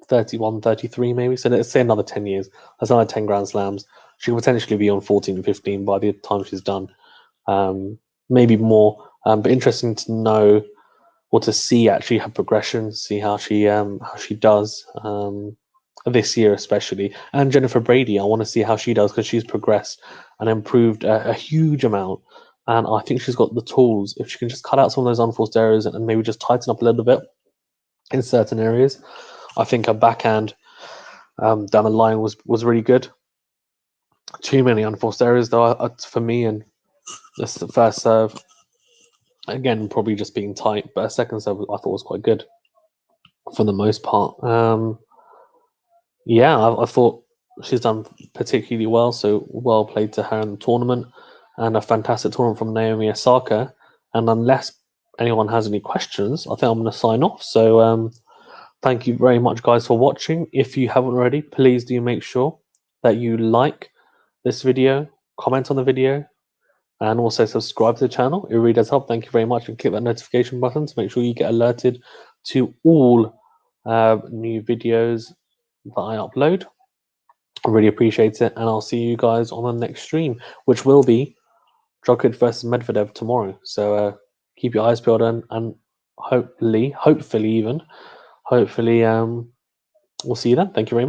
31, 33 maybe. So let's say another 10 years. That's another 10 Grand Slams. She could potentially be on 14 and 15 by the time she's done. Maybe more. But interesting to know or to see actually her progression, see how she does this year especially. And Jennifer Brady, I want to see how she does, because she's progressed and improved a huge amount. And I think she's got the tools. If she can just cut out some of those unforced errors and maybe just tighten up a little bit in certain areas, I think her backhand down the line was really good. Too many unforced errors though for me, and this is the first serve. Again, probably just being tight, but a second serve I thought was quite good for the most part. Yeah, I thought she's done particularly well, so well played to her in the tournament, and a fantastic tournament from Naomi Osaka. And unless anyone has any questions, I think I'm going to sign off. So thank you very much, guys, for watching. If you haven't already, please do make sure that you like this video, comment on the video, and also subscribe to the channel. It really does help. Thank you very much, and click that notification button to make sure you get alerted to all new videos that I upload. I really appreciate it, and I'll see you guys on the next stream, which will be Djokovic versus Medvedev tomorrow. So keep your eyes peeled, and hopefully, we'll see you then. Thank you very much.